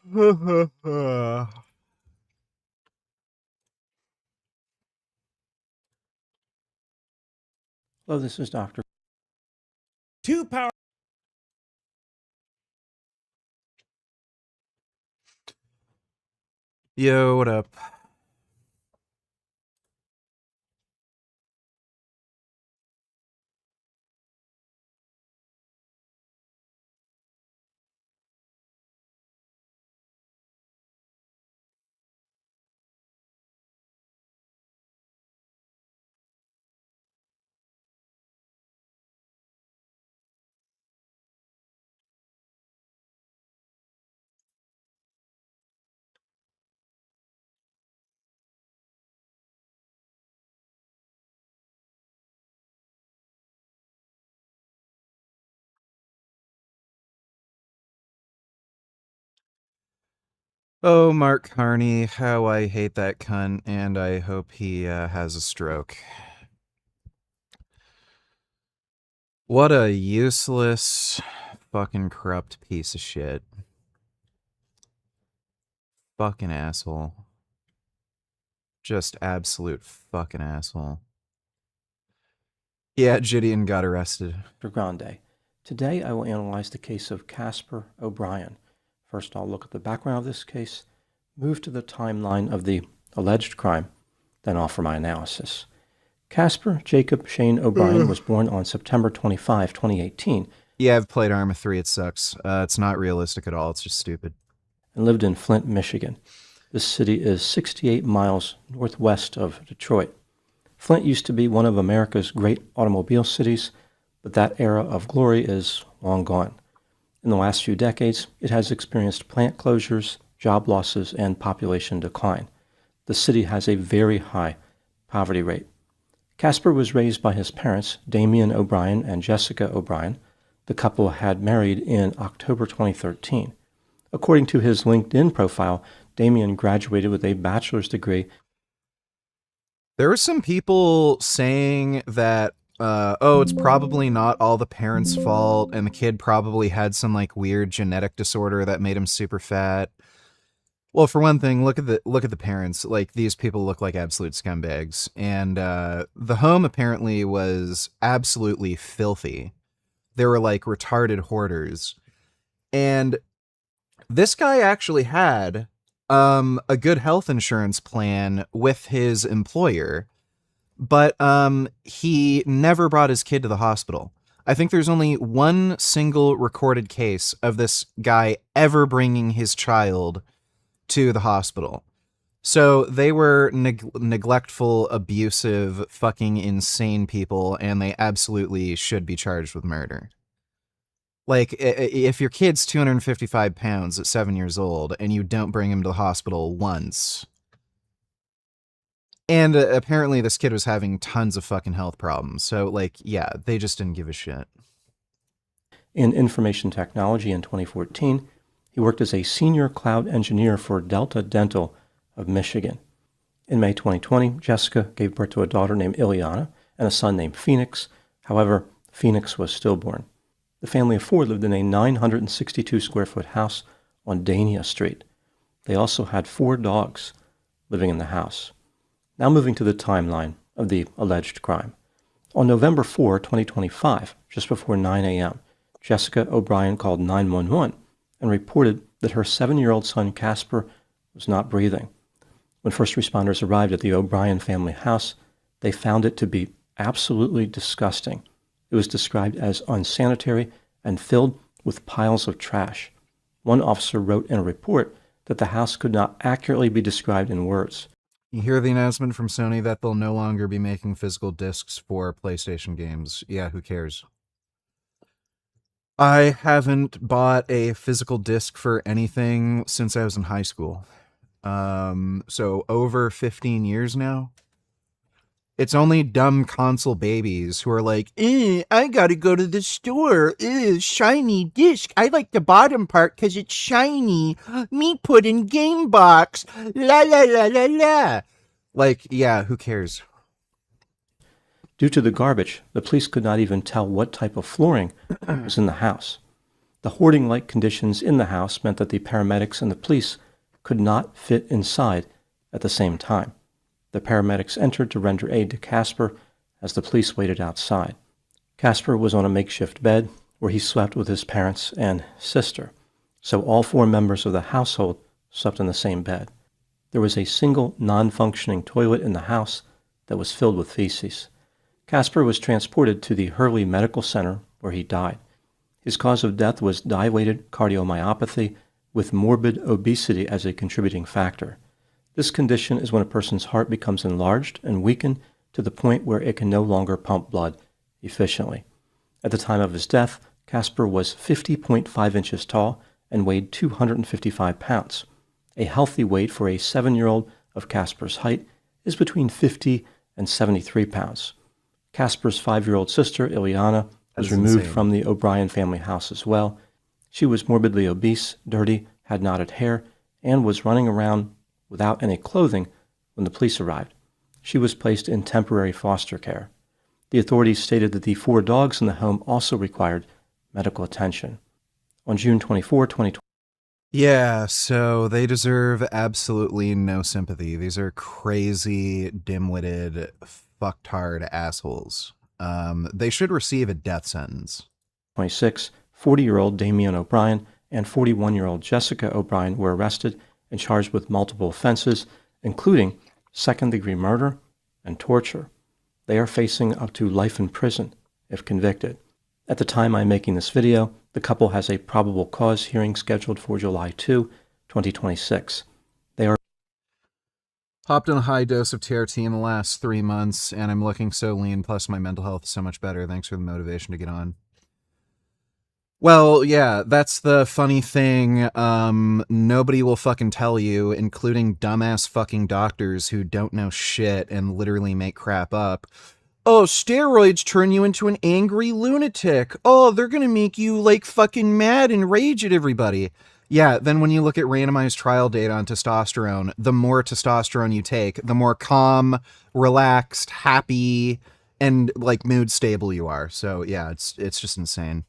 Hello, this is Dr. Two power. Yo, what up? Oh, Mark Carney, how I hate that cunt, and I hope he has a stroke. What a useless, fucking corrupt piece of shit. Fucking asshole. Just absolute fucking asshole. Yeah, Gideon got arrested. Grande. Today I will analyze the case of Casper O'Brien. First, I'll look at the background of this case, move to the timeline of the alleged crime, then offer my analysis. Casper Jacob Shane O'Brien was born on September 25, 2018. Yeah, I've played Arma 3, it sucks. It's not realistic at all, it's just stupid. And lived in Flint, Michigan. This city is 68 miles northwest of Detroit. Flint used to be one of America's great automobile cities, but that era of glory is long gone. In the last few decades, it has experienced plant closures, job losses, and population decline. The city has a very high poverty rate. Casper was raised by his parents, Damian O'Brien and Jessica O'Brien. The couple had married in October 2013. According to his LinkedIn profile, Damian graduated with a bachelor's degree. There were some people saying that, it's probably not all the parents' fault, and the kid probably had some, like, weird genetic disorder that made him super fat. Well, for one thing, look at the parents. Like, these people look like absolute scumbags. And the home apparently was absolutely filthy. They were like retarded hoarders. And this guy actually had a good health insurance plan with his employer, but he never brought his kid to the hospital. I think there's only one single recorded case of this guy ever bringing his child to the hospital. So they were neglectful, abusive, fucking insane people, and they absolutely should be charged with murder. Like, if your kid's 255 pounds at 7 years old and you don't bring him to the hospital once, and apparently this kid was having tons of fucking health problems, so, like, yeah, they just didn't give a shit. In information technology in 2014, he worked as a senior cloud engineer for Delta Dental of Michigan. In May 2020, Jessica gave birth to a daughter named Ileana and a son named Phoenix. However, Phoenix was stillborn. The family of four lived in a 962-square-foot house on Dania Street. They also had 4 dogs living in the house. Now moving to the timeline of the alleged crime. On November 4, 2025, just before 9 a.m., Jessica O'Brien called 911 and reported that her 7-year-old son Casper was not breathing. When first responders arrived at the O'Brien family house, they found it to be absolutely disgusting. It was described as unsanitary and filled with piles of trash. One officer wrote in a report that the house could not accurately be described in words. You hear the announcement from Sony that they'll no longer be making physical discs for PlayStation games. Yeah, who cares? I haven't bought a physical disc for anything since I was in high school. So over 15 years now. It's only dumb console babies who are like, I gotta go to the store. Shiny disc. I like the bottom part because it's shiny. Me put in game box. La la la la la. Like, yeah, who cares? Due to the garbage, the police could not even tell what type of flooring was in the house. The hoarding-like conditions in the house meant that the paramedics and the police could not fit inside at the same time. The paramedics entered to render aid to Casper as the police waited outside. Casper was on a makeshift bed where he slept with his parents and sister, so all 4 members of the household slept in the same bed. There was a single non-functioning toilet in the house that was filled with feces. Casper was transported to the Hurley Medical Center where he died. His cause of death was dilated cardiomyopathy with morbid obesity as a contributing factor. This condition is when a person's heart becomes enlarged and weakened to the point where it can no longer pump blood efficiently. At the time of his death, Casper was 50.5 inches tall and weighed 255 pounds. A healthy weight for a 7-year-old of Casper's height is between 50 and 73 pounds. Casper's 5-year-old sister, Ileana, was removed from the O'Brien family house as well. She was morbidly obese, dirty, had knotted hair, and was running around without any clothing when the police arrived. She was placed in temporary foster care. The authorities stated that the 4 dogs in the home also required medical attention. On June 24, 2020, Yeah, so they deserve absolutely no sympathy. These are crazy, dim-witted, fucktard assholes. They should receive a death sentence. 40-year-old Damian O'Brien and 41-year-old Jessica O'Brien were arrested and charged with multiple offenses, including second-degree murder and torture. They are facing up to life in prison if convicted. At the time I'm making this video, the couple has a probable cause hearing scheduled for July 2, 2026. They are Hopped on a high dose of TRT in the last 3 months, and I'm looking so lean, plus my mental health is so much better. Thanks for the motivation to get on. Well, yeah, that's the funny thing. Nobody will fucking tell you, including dumbass fucking doctors who don't know shit and literally make crap up. Oh, steroids turn you into an angry lunatic. Oh, they're gonna make you, like, fucking mad and rage at everybody. Yeah, then when you look at randomized trial data on testosterone, the more testosterone you take, the more calm, relaxed, happy, and, like, mood stable you are. So, yeah, it's just insane.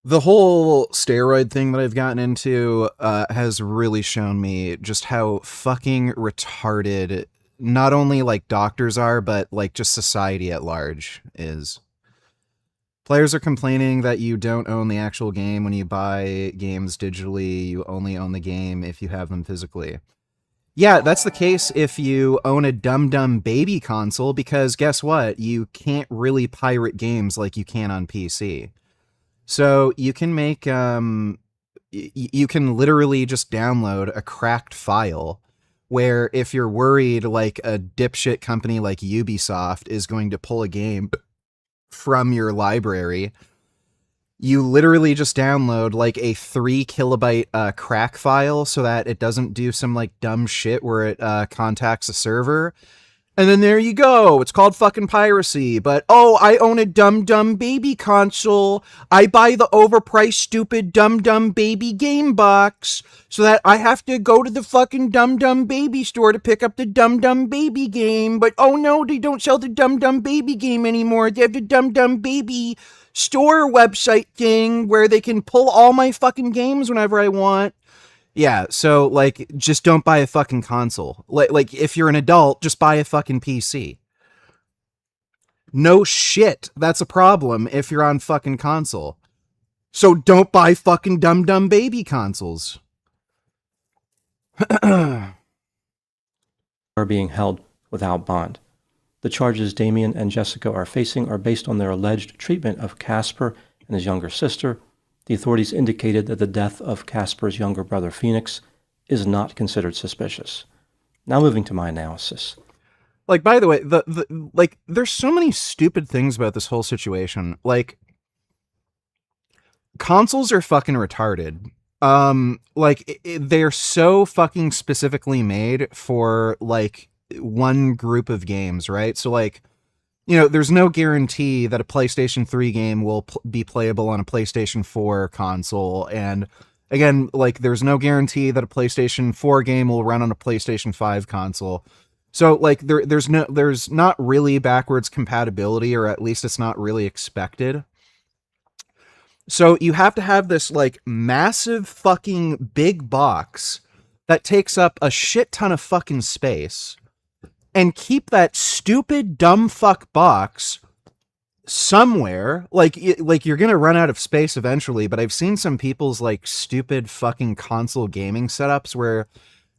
The whole steroid thing that I've gotten into has really shown me just how fucking retarded not only like doctors are, but like just society at large is. Players are complaining that you don't own the actual game when you buy games digitally. You only own the game if you have them physically. Yeah, that's the case if you own a dumb baby console, because guess what? You can't really pirate games like you can on PC. So you can make, you can literally just download a cracked file where if you're worried like a dipshit company like Ubisoft is going to pull a game from your library, you literally just download like a 3 kilobyte crack file so that it doesn't do some like dumb shit where it contacts a server. And then there you go. It's called fucking piracy. But, oh, I own a dumb baby console. I buy the overpriced, stupid, dumb baby game box so that I have to go to the fucking dumb baby store to pick up the dumb baby game. But, oh no, they don't sell the dumb baby game anymore. They have the dumb baby store website thing where they can pull all my fucking games whenever I want. Yeah, so, like, just don't buy a fucking console. Like, if you're an adult, just buy a fucking PC. No shit, that's a problem if you're on fucking console. So don't buy fucking dumb baby consoles. are being held without bond. The charges Damien and Jessica are facing are based on their alleged treatment of Casper and his younger sister. The authorities indicated that the death of Casper's younger brother Phoenix is not considered suspicious. Now moving to my analysis. Like, by the way, like, there's so many stupid things about this whole situation. Like, consoles are fucking retarded. They're so fucking specifically made for, like, one group of games, right? So, like, you know, there's no guarantee that a PlayStation 3 game will be playable on a PlayStation 4 console. And again, like, there's no guarantee that a PlayStation 4 game will run on a PlayStation 5 console. So, like, there's not really backwards compatibility, or at least it's not really expected. So you have to have this like massive fucking big box that takes up a shit ton of fucking space and keep that stupid dumb fuck box somewhere. Like you're gonna run out of space eventually, but I've seen some people's like stupid fucking console gaming setups where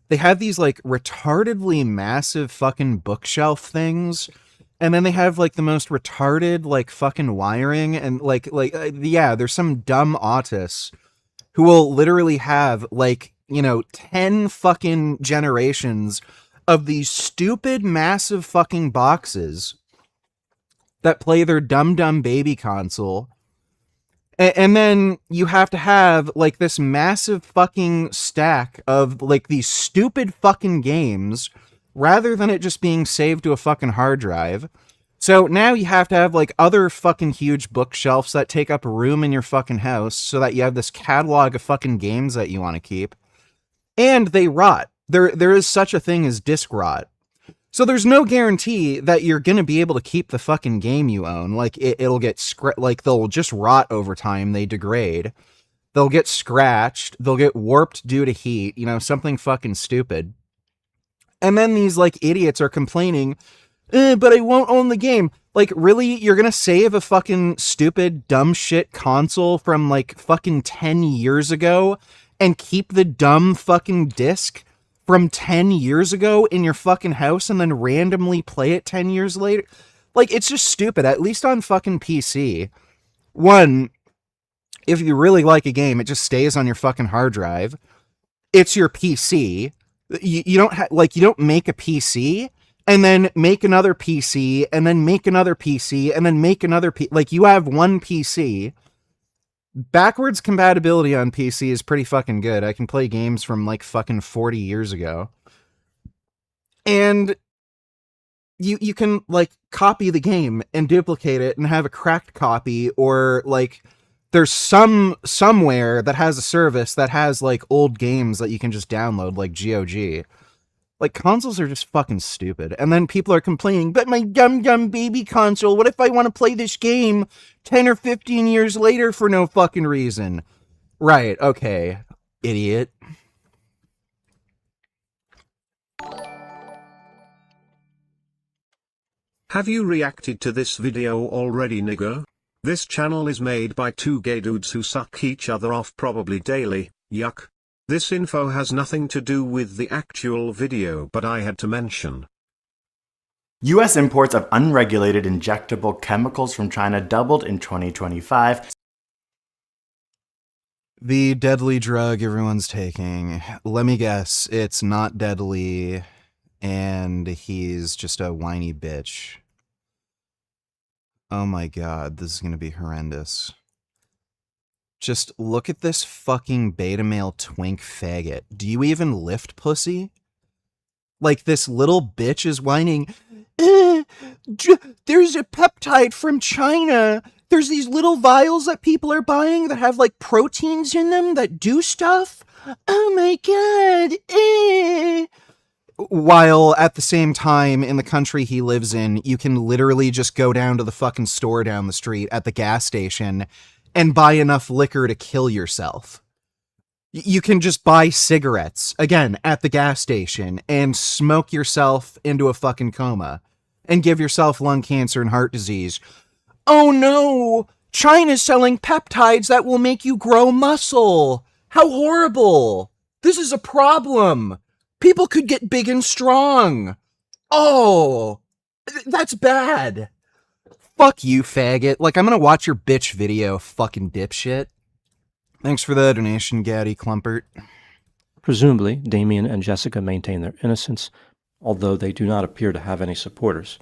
they have these like retardedly massive fucking bookshelf things, and then they have like the most retarded like fucking wiring, and yeah, there's some dumb autists who will literally have like, 10 fucking generations of these stupid massive fucking boxes that play their dumb baby console. And then you have to have like this massive fucking stack of like these stupid fucking games rather than it just being saved to a fucking hard drive. So now you have to have like other fucking huge bookshelves that take up room in your fucking house so that you have this catalog of fucking games that you want to keep. And they rot. There is such a thing as disk rot. So there's no guarantee that you're going to be able to keep the fucking game you own. Like it'll get like they'll just rot over time, they degrade. They'll get scratched, they'll get warped due to heat, something fucking stupid. And then these like idiots are complaining, but I won't own the game. Like, really? You're going to save a fucking stupid dumb shit console from like fucking 10 years ago and keep the dumb fucking disc from 10 years ago in your fucking house and then randomly play it 10 years later? Like, it's just stupid. At least on fucking PC. One, if you really like a game, it just stays on your fucking hard drive. It's your PC. You don't make a PC and then make another PC and then make another PC and then make another like, you have one PC. Backwards compatibility on PC is pretty fucking good. I can play games from like fucking 40 years ago. And you can like copy the game and duplicate it and have a cracked copy, or like there's somewhere that has a service that has like old games that you can just download, like GOG. Like, consoles are just fucking stupid. And then people are complaining, but my dumb baby console, what if I want to play this game 10 or 15 years later for no fucking reason? Right, okay, idiot. Have you reacted to this video already, nigger? This channel is made by two gay dudes who suck each other off probably daily, yuck. This info has nothing to do with the actual video, but I had to mention. U.S. imports of unregulated injectable chemicals from China doubled in 2025. The deadly drug everyone's taking. Let me guess, it's not deadly, and he's just a whiny bitch. Oh my god, this is gonna be horrendous. Just look at this fucking beta male twink faggot. Do you even lift pussy? Like, this little bitch is whining, there's a peptide from China. There's these little vials that people are buying that have, like, proteins in them that do stuff. Oh my god. While at the same time, in the country he lives in, you can literally just go down to the fucking store down the street at the gas station and buy enough liquor to kill yourself. You can just buy cigarettes, again, at the gas station, and smoke yourself into a fucking coma, and give yourself lung cancer and heart disease. Oh no! China's selling peptides that will make you grow muscle! How horrible! This is a problem! People could get big and strong! Oh! That's bad! Fuck you, faggot. Like, I'm gonna watch your bitch video, fucking dipshit. Thanks for the donation, Gaddy Clumpert. Presumably, Damien and Jessica maintain their innocence, although they do not appear to have any supporters.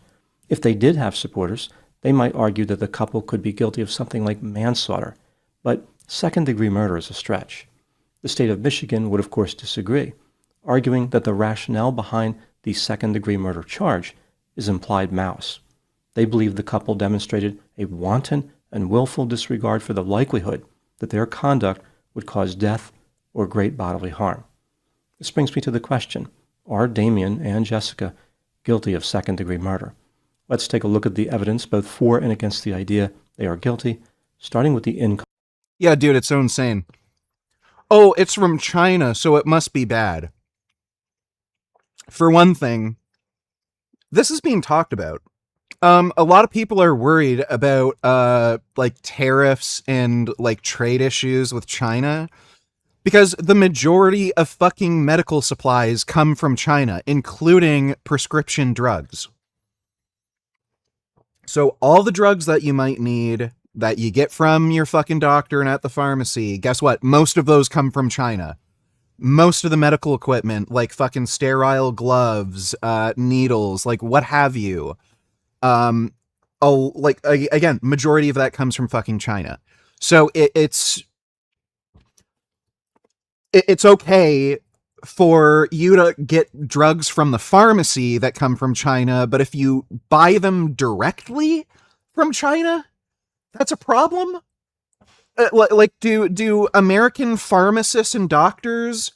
If they did have supporters, they might argue that the couple could be guilty of something like manslaughter, but second-degree murder is a stretch. The state of Michigan would of course disagree, arguing that the rationale behind the second-degree murder charge is implied malice. They believe the couple demonstrated a wanton and willful disregard for the likelihood that their conduct would cause death or great bodily harm. This brings me to the question, are Damien and Jessica guilty of second-degree murder? Let's take a look at the evidence both for and against the idea they are guilty, starting with the income. Yeah, dude, it's so insane. Oh, it's from China, so it must be bad. For one thing, this is being talked about. A lot of people are worried about like tariffs and like trade issues with China because the majority of fucking medical supplies come from China, including prescription drugs. So all the drugs that you might need that you get from your fucking doctor and at the pharmacy, guess what? Most of those come from China. Most of the medical equipment, like fucking sterile gloves, needles, like what have you, um, again, majority of that comes from fucking China. So it's okay for you to get drugs from the pharmacy that come from China, but if you buy them directly from China, that's a problem. Like, do American pharmacists and doctors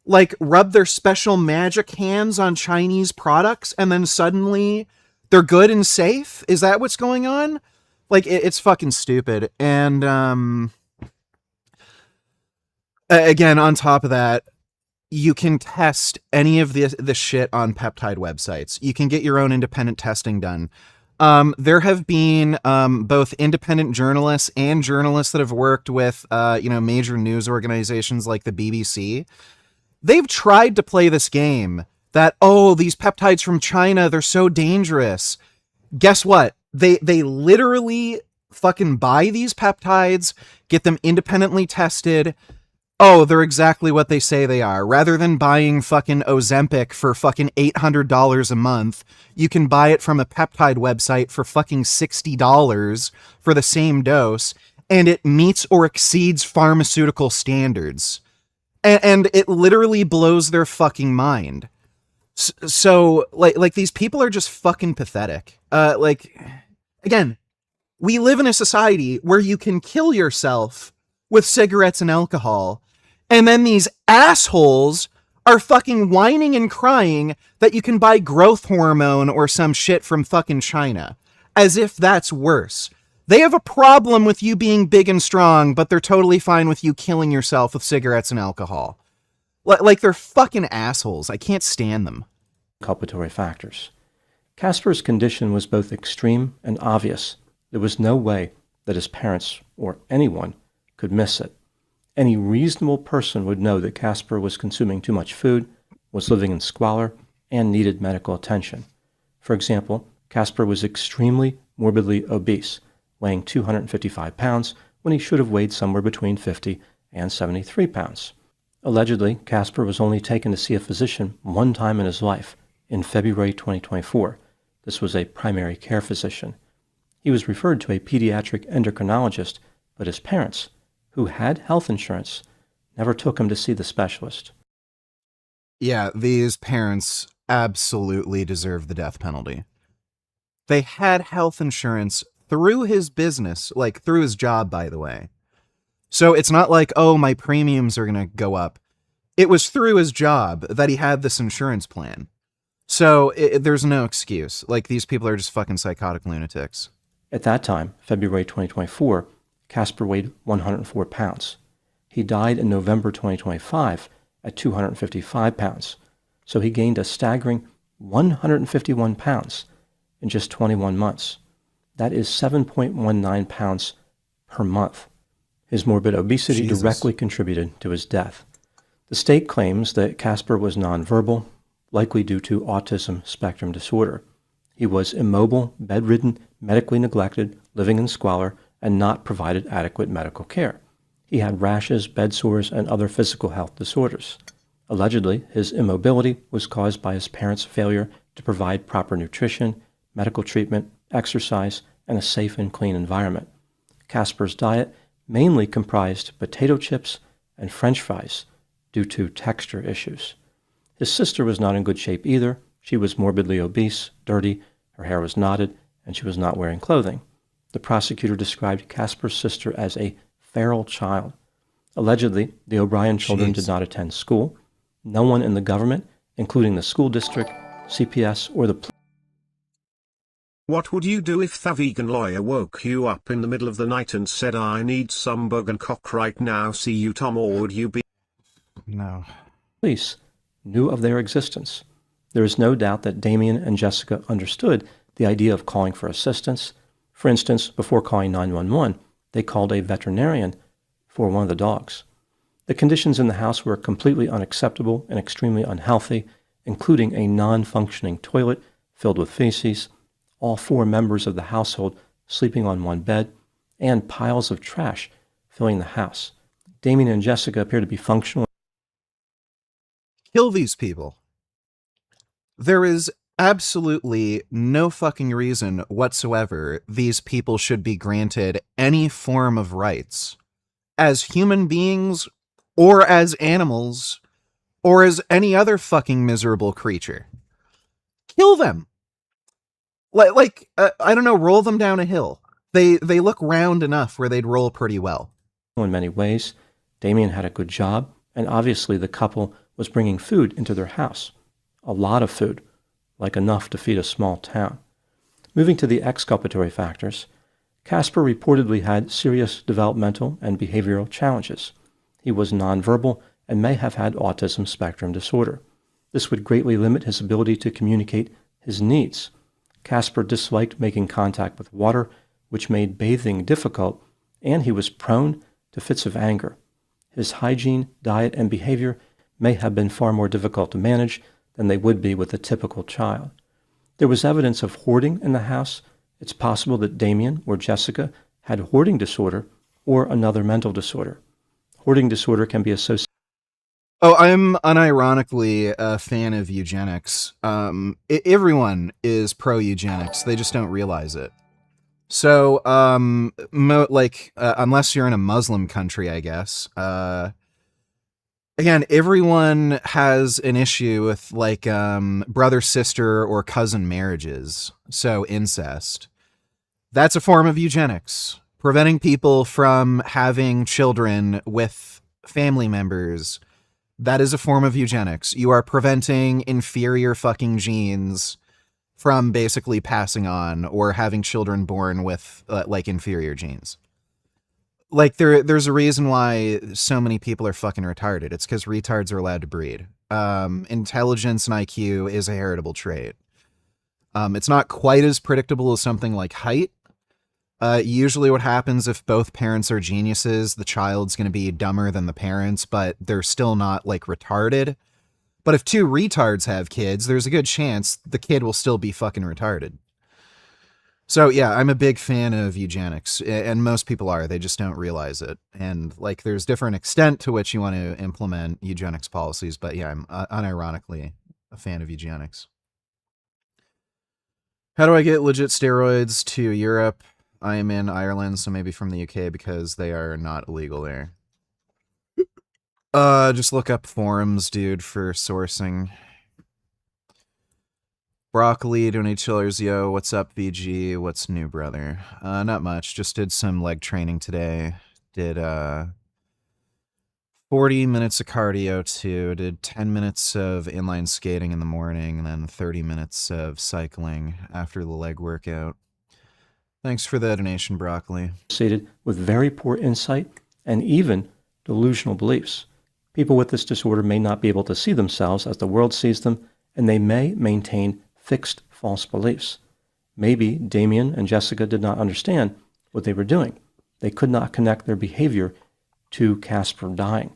like rub their special magic hands on Chinese products and then suddenly they're good and safe? Is that what's going on? Like, it's fucking stupid. And again, on top of that, you can test any of the shit on peptide websites. You can get your own independent testing done. There have been both independent journalists and journalists that have worked with major news organizations like the BBC. They've tried to play this game that, oh, these peptides from China, they're so dangerous. Guess what? They literally fucking buy these peptides, get them independently tested. Oh, they're exactly what they say they are. Rather than buying fucking Ozempic for fucking $800 a month, you can buy it from a peptide website for fucking $60 for the same dose, and it meets or exceeds pharmaceutical standards. And it literally blows their fucking mind. So, like these people are just fucking pathetic. Again, we live in a society where you can kill yourself with cigarettes and alcohol, and then these assholes are fucking whining and crying that you can buy growth hormone or some shit from fucking China, as if that's worse. They have a problem with you being big and strong, but they're totally fine with you killing yourself with cigarettes and alcohol. Like, they're fucking assholes. I can't stand them. Culpatory factors. Casper's condition was both extreme and obvious. There was no way that his parents, or anyone, could miss it. Any reasonable person would know that Casper was consuming too much food, was living in squalor, and needed medical attention. For example, Casper was extremely morbidly obese, weighing 255 pounds when he should have weighed somewhere between 50 and 73 pounds. Allegedly, Casper was only taken to see a physician one time in his life, in February 2024. This was a primary care physician. He was referred to a pediatric endocrinologist, but his parents, who had health insurance, never took him to see the specialist. Yeah, these parents absolutely deserve the death penalty. They had health insurance through his business, like through his job, by the way. So it's not like, oh, my premiums are going to go up. It was through his job that he had this insurance plan. So there's no excuse. Like, these people are just fucking psychotic lunatics. At that time, February 2024, Casper weighed 104 pounds. He died in November 2025 at 255 pounds. So he gained a staggering 151 pounds in just 21 months. That is 7.19 pounds per month. His morbid obesity directly contributed to his death. The state claims that Casper was nonverbal, likely due to autism spectrum disorder. He was immobile, bedridden, medically neglected, living in squalor, and not provided adequate medical care. He had rashes, bed sores, and other physical health disorders. Allegedly, his immobility was caused by his parents' failure to provide proper nutrition, medical treatment, exercise, and a safe and clean environment. Casper's diet mainly comprised potato chips and French fries due to texture issues. His sister was not in good shape either. She was morbidly obese, dirty, her hair was knotted, and she was not wearing clothing. The prosecutor described Casper's sister as a feral child. Allegedly, the O'Brien children did not attend school. No one in the government, including the school district, CPS, or the What would you do if the vegan lawyer woke you up in the middle of the night and said, I need some bug and cock right now, see you Tom, or would you be... No. Police knew of their existence. There is no doubt that Damien and Jessica understood the idea of calling for assistance. For instance, before calling 911, they called a veterinarian for one of the dogs. The conditions in the house were completely unacceptable and extremely unhealthy, including a non-functioning toilet filled with feces, all 4 members of the household sleeping on one bed, and piles of trash filling the house. Damien and Jessica appear to be functional. Kill these people. There is absolutely no fucking reason whatsoever these people should be granted any form of rights as human beings or as animals or as any other fucking miserable creature. Kill them. I don't know, roll them down a hill. They look round enough where they'd roll pretty well. In many ways, Damien had a good job, and obviously the couple was bringing food into their house. A lot of food, like enough to feed a small town. Moving to the exculpatory factors, Casper reportedly had serious developmental and behavioral challenges. He was nonverbal and may have had autism spectrum disorder. This would greatly limit his ability to communicate his needs. Casper disliked making contact with water, which made bathing difficult, and he was prone to fits of anger. His hygiene, diet, and behavior may have been far more difficult to manage than they would be with a typical child. There was evidence of hoarding in the house. It's possible that Damien or Jessica had hoarding disorder or another mental disorder. Hoarding disorder can be associated. Oh, I'm unironically a fan of eugenics. Everyone is pro-eugenics. They just don't realize it. So, unless you're in a Muslim country, I guess. Again, everyone has an issue with brother, sister, or cousin marriages. So incest. That's a form of eugenics. Preventing people from having children with family members. That is a form of eugenics. You are preventing inferior fucking genes from basically passing on or having children born with inferior genes. There's a reason why so many people are fucking retarded. It's because retards are allowed to breed. Intelligence and IQ is a heritable trait. It's not quite as predictable as something like height. Usually what happens if both parents are geniuses, the child's going to be dumber than the parents, but they're still not retarded. But if 2 retards have kids, there's a good chance the kid will still be fucking retarded. So yeah, I'm a big fan of eugenics, and most people are. They just don't realize it. And there's different extent to which you want to implement eugenics policies, but yeah, I'm unironically a fan of eugenics. How do I get legit steroids to Europe? I am in Ireland, so maybe from the UK because they are not illegal there. Just look up forums, dude, for sourcing. Broccoli, $2 yo. What's up, VG? What's new, brother? Not much. Just did some leg training today. Did 40 minutes of cardio too. Did 10 minutes of inline skating in the morning, and then 30 minutes of cycling after the leg workout. Thanks for the donation, Broccoli. Associated with very poor insight and even delusional beliefs. People with this disorder may not be able to see themselves as the world sees them, and they may maintain fixed false beliefs. Maybe Damien and Jessica did not understand what they were doing. They could not connect their behavior to Casper dying.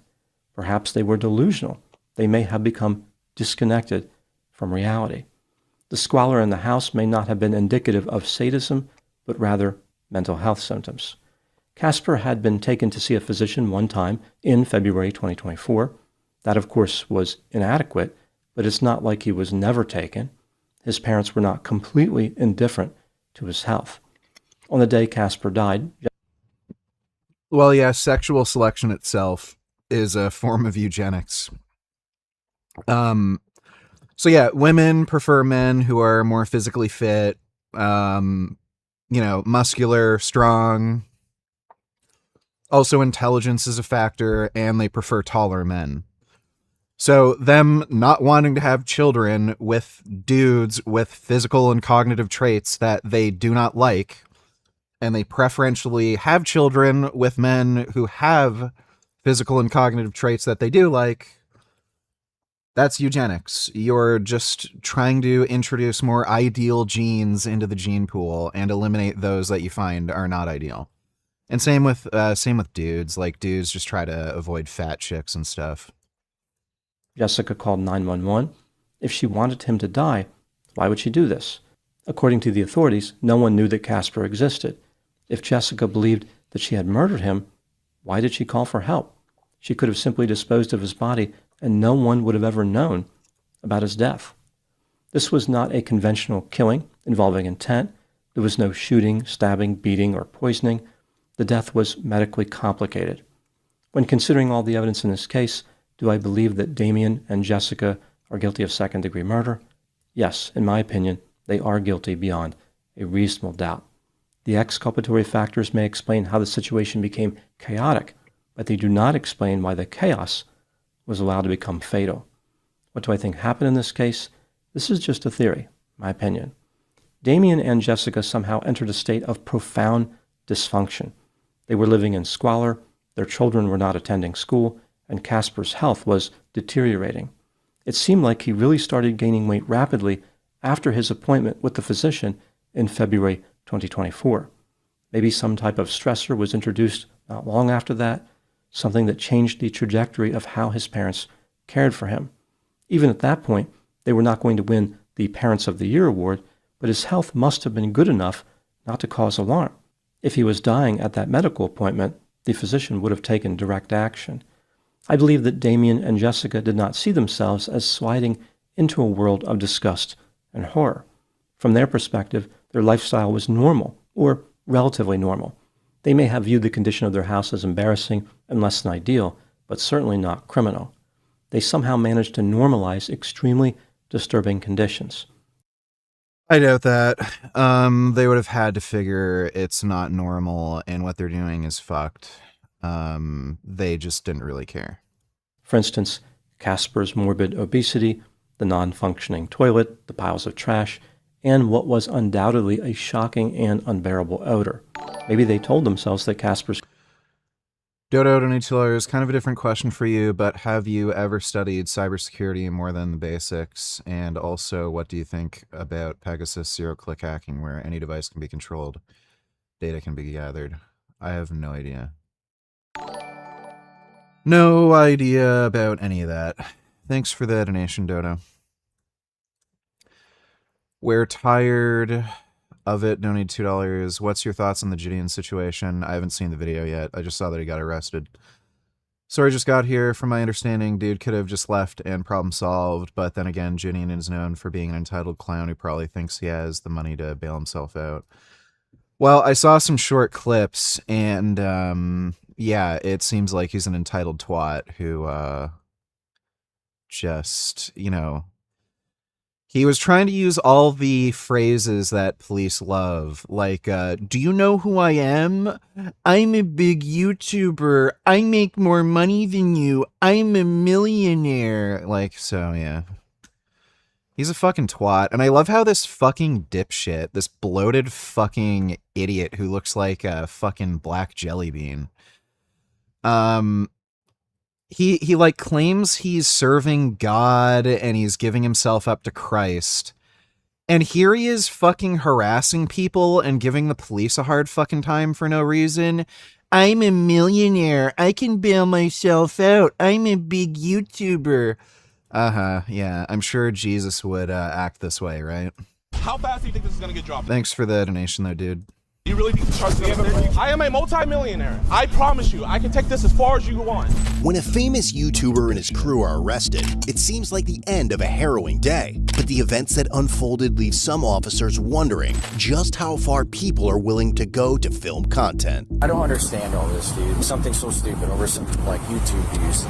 Perhaps they were delusional. They may have become disconnected from reality. The squalor in the house may not have been indicative of sadism, but rather mental health symptoms. Casper had been taken to see a physician one time in February 2024. That, of course, was inadequate, but it's not like he was never taken. His parents were not completely indifferent to his health. On the day Casper died... Well, yeah, sexual selection itself is a form of eugenics. So yeah, women prefer men who are more physically fit, muscular, strong. Also, intelligence is a factor, and they prefer taller men. So them not wanting to have children with dudes with physical and cognitive traits that they do not like, and they preferentially have children with men who have physical and cognitive traits that they do like, that's eugenics. You're just trying to introduce more ideal genes into the gene pool and eliminate those that you find are not ideal. And same with dudes. Like, dudes just try to avoid fat chicks and stuff. Jessica called 911. If she wanted him to die, why would she do this? According to the authorities, no one knew that Casper existed. If Jessica believed that she had murdered him, why did she call for help? She could have simply disposed of his body and no one would have ever known about his death. This was not a conventional killing involving intent. There was no shooting, stabbing, beating, or poisoning. The death was medically complicated. When considering all the evidence in this case, do I believe that Damien and Jessica are guilty of second-degree murder? Yes, in my opinion, they are guilty beyond a reasonable doubt. The exculpatory factors may explain how the situation became chaotic, but they do not explain why the chaos was allowed to become fatal. What do I think happened in this case? This is just a theory, my opinion. Damien and Jessica somehow entered a state of profound dysfunction. They were living in squalor, their children were not attending school, and Casper's health was deteriorating. It seemed like he really started gaining weight rapidly after his appointment with the physician in February 2024. Maybe some type of stressor was introduced not long after that, something that changed the trajectory of how his parents cared for him. Even at that point, they were not going to win the Parents of the Year award, but his health must have been good enough not to cause alarm. If he was dying at that medical appointment, the physician would have taken direct action. I believe that Damien and Jessica did not see themselves as sliding into a world of disgust and horror. From their perspective, their lifestyle was normal, or relatively normal. They may have viewed the condition of their house as embarrassing and less than ideal, but certainly not criminal. They somehow managed to normalize extremely disturbing conditions. I doubt that. They would have had to figure it's not normal and what they're doing is fucked. They just didn't really care. For instance, Casper's morbid obesity, the non-functioning toilet, the piles of trash, and what was undoubtedly a shocking and unbearable odor. Maybe they told themselves that Casper's... Dodo Donatello, kind of a different question for you, but have you ever studied cybersecurity more than the basics? And also, what do you think about Pegasus zero-click hacking, where any device can be controlled, data can be gathered? I have no idea. No idea about any of that. Thanks for the donation, Dodo. We're tired of it. Donate $2. What's your thoughts on the Gideon situation? I haven't seen the video yet. I just saw that he got arrested. Sorry, just got here. From my understanding, dude could have just left and problem solved. But then again, Gideon is known for being an entitled clown who probably thinks he has the money to bail himself out. Well, I saw some short clips, and yeah, it seems like he's an entitled twat who just, you know, he was trying to use all the phrases that police love, like, do you know who I am? I'm a big YouTuber. I make more money than you. I'm a millionaire. Like, so, yeah. He's a fucking twat. And I love how this fucking dipshit, this bloated fucking idiot who looks like a fucking black jelly bean, He like claims he's serving God and he's giving himself up to Christ. And here he is fucking harassing people and giving the police a hard fucking time for no reason. I'm a millionaire. I can bail myself out. I'm a big YouTuber. Yeah. I'm sure Jesus would act this way, right? How fast do you think this is gonna get dropped? Thanks for the donation though, dude. You really think the charge is I am a multi-millionaire. I promise you, I can take this as far as you want. When a famous YouTuber and his crew are arrested, it seems like the end of a harrowing day. But the events that unfolded leave some officers wondering just how far people are willing to go to film content. I don't understand all this, dude. Something so stupid over something like YouTube views.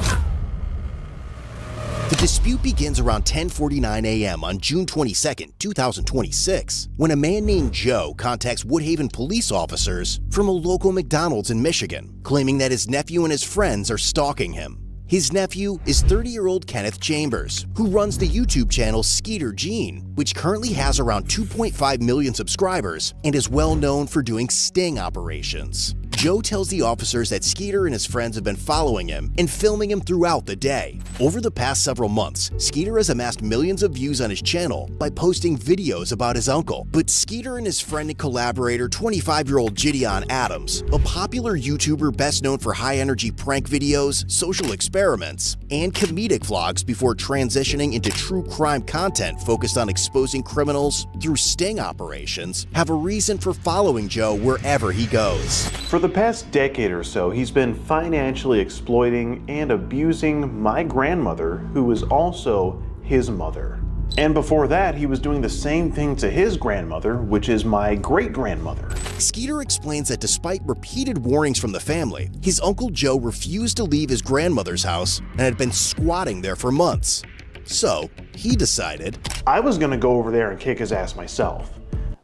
The dispute begins around 10:49 a.m. on June 22nd, 2026, when a man named Joe contacts Woodhaven police officers from a local McDonald's in Michigan, claiming that his nephew and his friends are stalking him. His nephew is 30-year-old Kenneth Chambers, who runs the YouTube channel Skeeter Gene, which currently has around 2.5 million subscribers and is well known for doing sting operations. Joe tells the officers that Skeeter and his friends have been following him and filming him throughout the day. Over the past several months, Skeeter has amassed millions of views on his channel by posting videos about his uncle. But Skeeter and his friend and collaborator, 25-year-old Gideon Adams, a popular YouTuber best known for high-energy prank videos, social experiments, and comedic vlogs before transitioning into true crime content focused on exposing criminals through sting operations, have a reason for following Joe wherever he goes. For the past decade or so, he's been financially exploiting and abusing my grandmother, who was also his mother. And before that, he was doing the same thing to his grandmother, which is my great-grandmother. Skeeter explains that despite repeated warnings from the family, his Uncle Joe refused to leave his grandmother's house and had been squatting there for months. So, he decided, I was gonna go over there and kick his ass myself.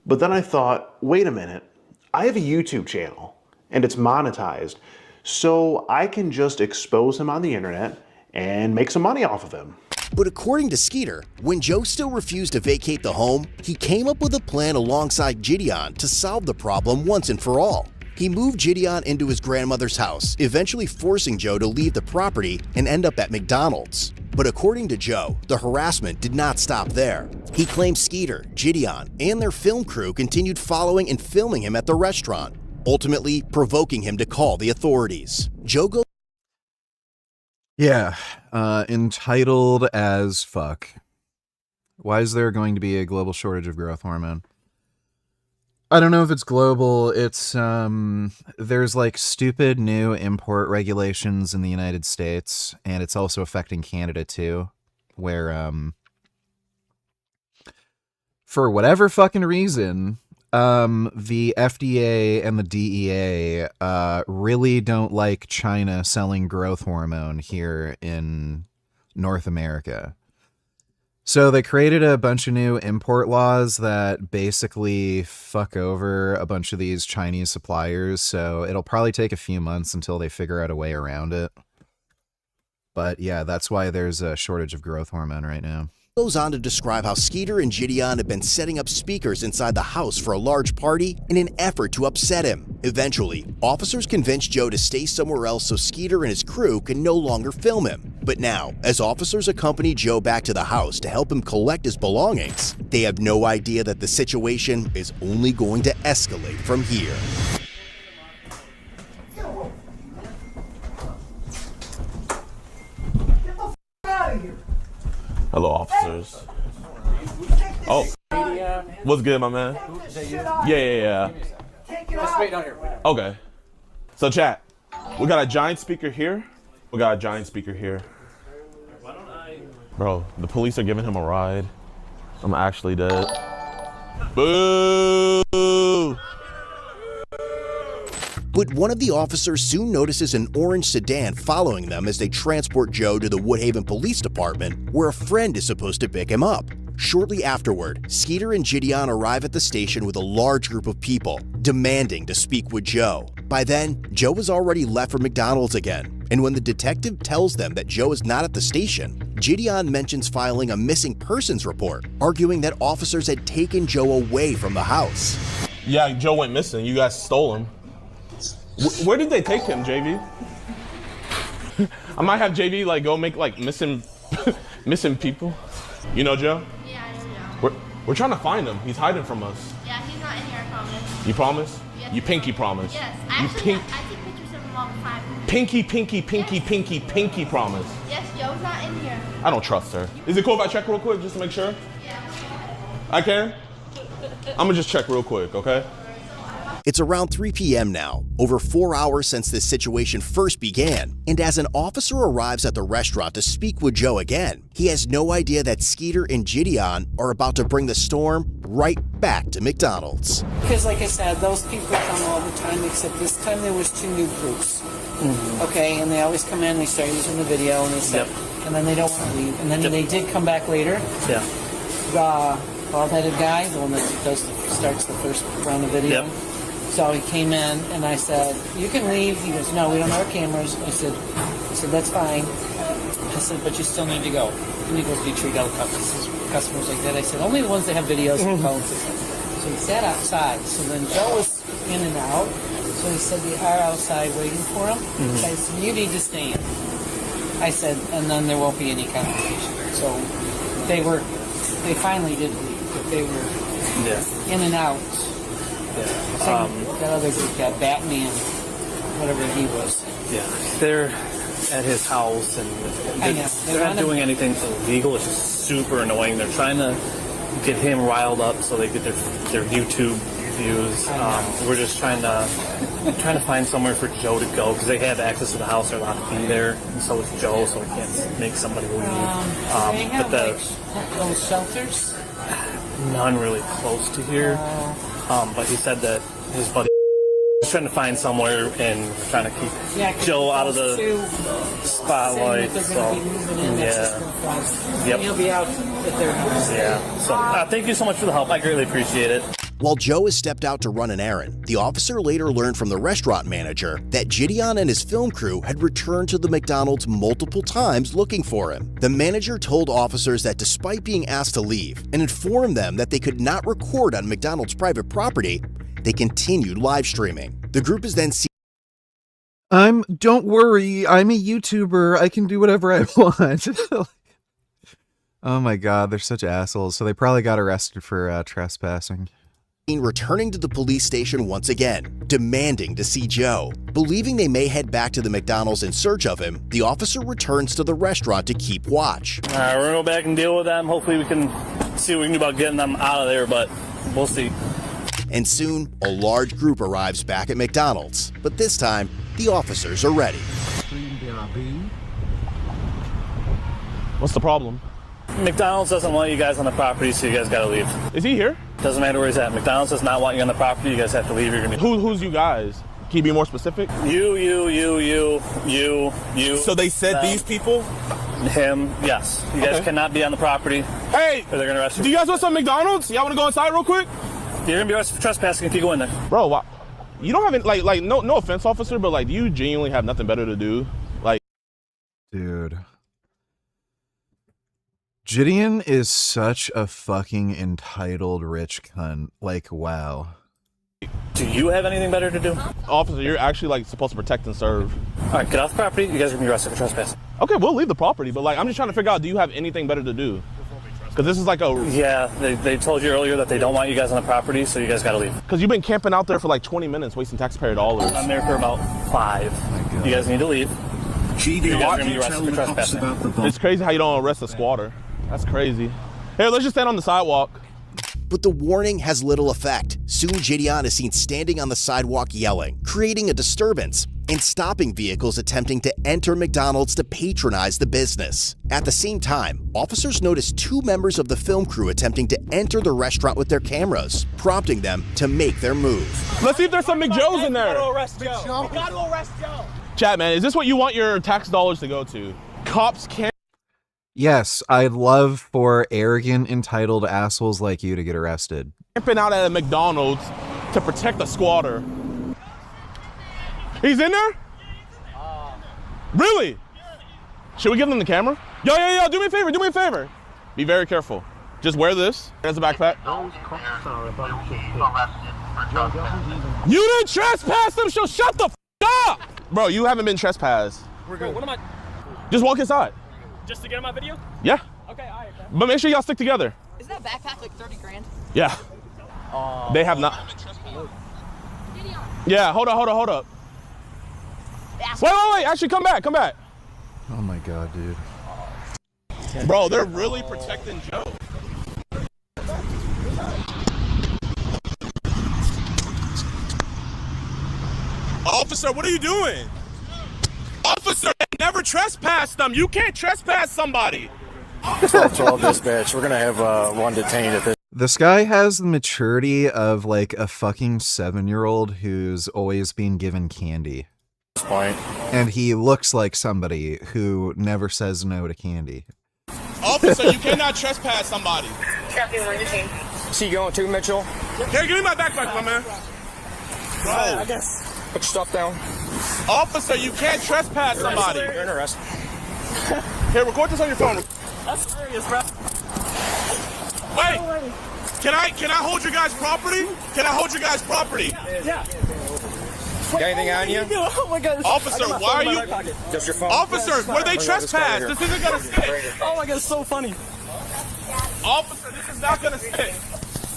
But then I thought, wait a minute, I have a YouTube channel and it's monetized, so I can just expose him on the internet and make some money off of him. But according to Skeeter, when Joe still refused to vacate the home, he came up with a plan alongside Gideon to solve the problem once and for all. He moved Gideon into his grandmother's house, eventually forcing Joe to leave the property and end up at McDonald's. But according to Joe, the harassment did not stop there. He claims Skeeter, Gideon, and their film crew continued following and filming him at the restaurant, ultimately provoking him to call the authorities. Joe goes entitled as fuck. Why is there going to be a global shortage of growth hormone? I don't know if it's global. It's, there's like stupid new import regulations in the United States, and it's also affecting Canada too, where, for whatever fucking reason, the FDA and the DEA really don't like China selling growth hormone here in North America. So they created a bunch of new import laws that basically fuck over a bunch of these Chinese suppliers. So it'll probably take a few months until they figure out a way around it. But yeah, that's why there's a shortage of growth hormone right now. Goes on to describe how Skeeter and Gideon had been setting up speakers inside the house for a large party in an effort to upset him. Eventually, officers convinced Joe to stay somewhere else so Skeeter and his crew can no longer film him. But now, as officers accompany Joe back to the house to help him collect his belongings, they have no idea that the situation is only going to escalate from here. Hello, officers. Oh, what's good, my man? Yeah. Just wait down here. Okay. So, chat, we got a giant speaker here. Bro, the police are giving him a ride. I'm actually dead. Boo! But one of the officers soon notices an orange sedan following them as they transport Joe to the Woodhaven Police Department, where a friend is supposed to pick him up. Shortly afterward, Skeeter and Gideon arrive at the station with a large group of people, demanding to speak with Joe. By then, Joe has already left for McDonald's again, and when the detective tells them that Joe is not at the station, Gideon mentions filing a missing persons report, arguing that officers had taken Joe away from the house. Yeah, Joe went missing. You guys stole him. Where did they take him, JV? I might have JV like go make like missing people. You know Joe? Yeah, I know Joe. We're trying to find him. He's hiding from us. Yeah, he's not in here, I promise. You promise? Yes. You pinky promise? Yes, I take pictures of him all the time. Pinky promise. Yes, Joe's not in here. I don't trust her. Is it cool if I check real quick just to make sure? Yeah. I can? I'm gonna just check real quick, okay? It's around 3 p.m. now, over 4 hours since this situation first began, and as an officer arrives at the restaurant to speak with Joe again, he has no idea that Skeeter and Gideon are about to bring the storm right back to McDonald's. Because like I said, those people come all the time, except this time there was 2 new groups. Okay, and they always come in, they start using the video, and they say, and then they don't want to leave. And then they did come back later. Yeah. The bald-headed guy, the one that starts the first round of video. Yep. So he came in, and I said, you can leave. He goes, no, we don't have our cameras. I said, that's fine. I said, but you still need to go. And he goes, do you treat all customers like that? I said, only the ones that have videos and phones. So he sat outside. So then Joe was in and out. So he said, they are outside waiting for him. So I said, you need to stay in. I said, and then there won't be any confrontation. So they finally did leave, but they were in and out. That other group, that Batman, whatever he was. Yeah, they're at his house, and they're not doing anything illegal. It's just super annoying. They're trying to get him riled up so they get their YouTube views. We're just trying to find somewhere for Joe to go because they have access to the house. They're allowed to be there, and so is Joe, so we can't make somebody leave. They have those shelters? None really close to here. But he said that his buddy was trying to find somewhere and trying to keep Joe out of the spotlight. Yep. He'll be out at their house. Yeah. So thank you so much for the help. I greatly appreciate it. While Joe has stepped out to run an errand, the officer later learned from the restaurant manager that Gideon and his film crew had returned to the McDonald's multiple times looking for him. The manager told officers that despite being asked to leave and informed them that they could not record on McDonald's private property, they continued live streaming. The group is then seen. Don't worry, I'm a YouTuber. I can do whatever I want. Oh my God, they're such assholes. So they probably got arrested for trespassing. Returning to the police station once again, demanding to see Joe. Believing they may head back to the McDonald's in search of him, the officer returns to the restaurant to keep watch. All right, we're gonna go back and deal with them. Hopefully we can see what we can do about getting them out of there, but we'll see. And soon, a large group arrives back at McDonald's. But this time, the officers are ready. What's the problem? McDonald's doesn't want you guys on the property, so you guys gotta leave. Is he here? Doesn't matter where he's at. McDonald's does not want you on the property. You guys have to leave. You're gonna be... Who's you guys? Can you be more specific? You. So they said these people? Him, yes. You guys cannot be on the property. Hey! Or they're gonna arrest you. Do you guys want some McDonald's? Y'all wanna go inside real quick? You're gonna be arrested for trespassing if you go in there. Bro, why? You don't have any, like, no offense, officer, but like, do you genuinely have nothing better to do? Like, dude. Gideon is such a fucking entitled rich cunt. Like, wow. Do you have anything better to do? Officer, you're actually like supposed to protect and serve. All right, get off the property. You guys are gonna be arrested for trespassing. Okay, we'll leave the property, but like, I'm just trying to figure out, do you have anything better to do? Because this is like a... Yeah, they told you earlier that they don't want you guys on the property, so you guys gotta leave. Because you've been camping out there for like 20 minutes, wasting taxpayer dollars. I'm there for about 5. You guys need to leave. You guys are gonna be arrested for trespassing. It's crazy how you don't arrest a squatter. That's crazy. Here, let's just stand on the sidewalk. But the warning has little effect. Soon Gideon is seen standing on the sidewalk yelling, creating a disturbance, and stopping vehicles attempting to enter McDonald's to patronize the business. At the same time, officers notice 2 members of the film crew attempting to enter the restaurant with their cameras, prompting them to make their move. Let's see if there's some McJoes in there. We gotta arrest Joe. Chat, man, is this what you want your tax dollars to go to? Cops can't... Yes, I'd love for arrogant, entitled assholes like you to get arrested. Camping out at a McDonald's to protect a squatter. He's in there? Really? Should we give them the camera? Yo, do me a favor. Be very careful. Just wear this. There's a backpack. You didn't trespass them, so shut the f up! Bro, you haven't been trespassed. We're good. What am I? Just walk inside. Just to get on my video? Yeah. Okay, all right. But make sure y'all stick together. Isn't that backpack like 30 grand? Yeah. They have not. Yeah, hold up. Wait. Actually, come back. Oh my God, dude. Bro, they're really protecting Joe. Officer, what are you doing? Officer, never trespass them. You can't trespass somebody. 12 dispatch. We're gonna have one detained at this. This guy has the maturity of like a fucking 7-year-old who's always being given candy. Point. And he looks like somebody who never says no to candy. Officer, you cannot trespass somebody. See you going too, Mitchell? Here, give me my backpack, my man. Bro. I guess. Put your stuff down. Officer, you can't trespass somebody. You're in arrest. Here, record this on your phone. That's serious, bro. Wait! Can I hold your guys' property? Can I hold your guys' property? Yeah. Got anything on you? Oh my god. Officer, why are you... Just your phone? Officer, where they trespass? This isn't gonna stick. Oh my god, it's so funny. Officer, this is not gonna stick.